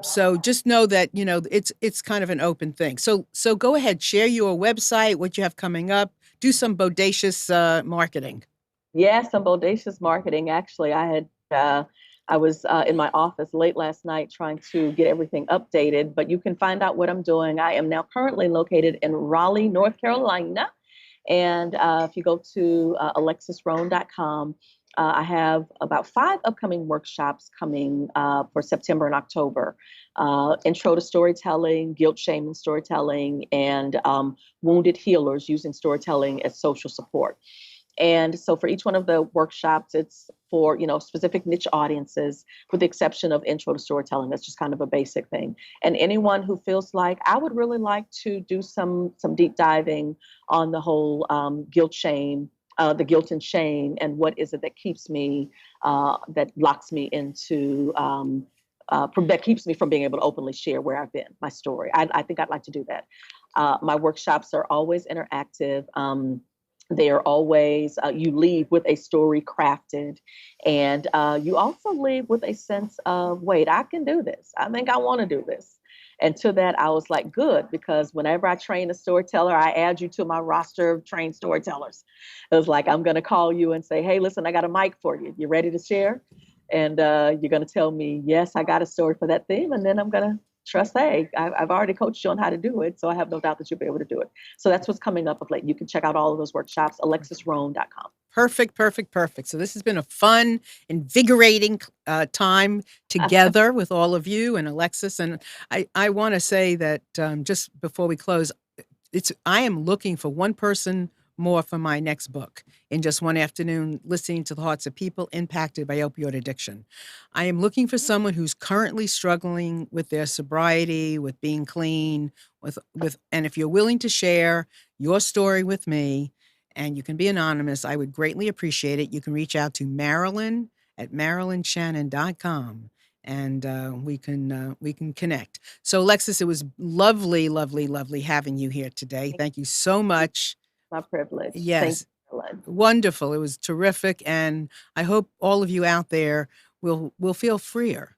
Speaker 1: So just know that, it's kind of an open thing. So go ahead, share your website, what you have coming up, do some bodacious marketing.
Speaker 3: Yeah, some bodacious marketing. Actually, I was in my office late last night trying to get everything updated, but you can find out what I'm doing. I am now currently located in Raleigh, North Carolina. And if you go to alexusrhone.com, I have about 5 upcoming workshops coming for September and October. Intro to storytelling, guilt, shame, and storytelling, and wounded healers using storytelling as social support. And so for each one of the workshops, it's for, specific niche audiences, with the exception of intro to storytelling. That's just kind of a basic thing. And anyone who feels like, I would really like to do some deep diving on the whole guilt, shame, the guilt and shame, and what is it that keeps me, that locks me into, that keeps me from being able to openly share where I've been, my story. I think I'd like to do that. My workshops are always interactive. They are always, you leave with a story crafted, and you also leave with a sense of, wait, I can do this. I think I want to do this. And to that, I was like, good, because whenever I train a storyteller, I add you to my roster of trained storytellers. It was like, I'm going to call you and say, hey, listen, I got a mic for you. You ready to share? And you're going to tell me, yes, I got a story for that theme. And then I'm going to trust, hey, I've already coached you on how to do it, so I have no doubt that you'll be able to do it. So that's what's coming up of late. You can check out all of those workshops, alexusrhone.com.
Speaker 1: Perfect. So this has been a fun, invigorating time together with all of you and Alexus. And I want to say that just before we close, I am looking for one person more for my next book in just one afternoon, listening to the hearts of people impacted by opioid addiction. I am looking for someone who's currently struggling with their sobriety, with being clean, and if you're willing to share your story with me, and you can be anonymous, I would greatly appreciate it. You can reach out to Marilyn at marilynshannon.com. And we can connect. So, Alexus, it was lovely having you here today. Thank you so much.
Speaker 3: My privilege.
Speaker 1: Yes.
Speaker 3: Thank you.
Speaker 1: Wonderful. It was terrific. And I hope all of you out there will feel freer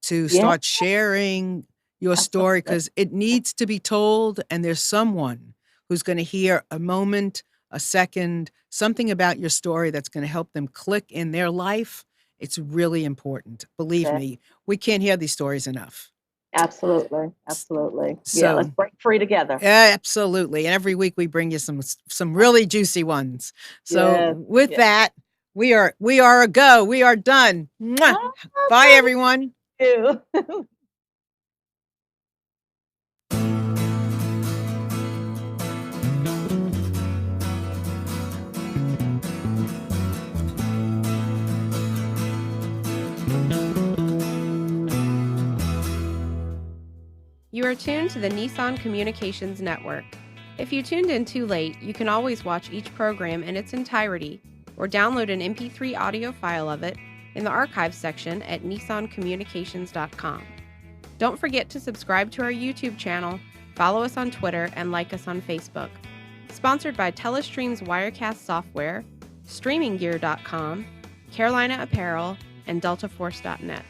Speaker 1: to start sharing your story,
Speaker 3: Absolutely.
Speaker 1: because it needs to be told, and there's someone who's going to hear a moment, a second, something about your story that's going to help them click in their life. It's really important. Believe
Speaker 3: Yeah.
Speaker 1: me, we can't hear these stories enough.
Speaker 3: Absolutely. Absolutely. Yeah, let's
Speaker 1: So,
Speaker 3: break free together.
Speaker 1: absolutely. And every week we bring you some really juicy ones. So
Speaker 3: Yes.
Speaker 1: with
Speaker 3: Yes.
Speaker 1: that, we are a go. We are done. Mwah.
Speaker 3: Ah,
Speaker 1: Bye,
Speaker 3: thank
Speaker 1: everyone.
Speaker 3: you.
Speaker 5: You are tuned to the Nissan Communications Network. If you tuned in too late, you can always watch each program in its entirety or download an MP3 audio file of it in the archives section at nissancommunications.com. Don't forget to subscribe to our YouTube channel, follow us on Twitter, and like us on Facebook. Sponsored by Telestream's Wirecast software, StreamingGear.com, Carolina Apparel, and DeltaForce.net.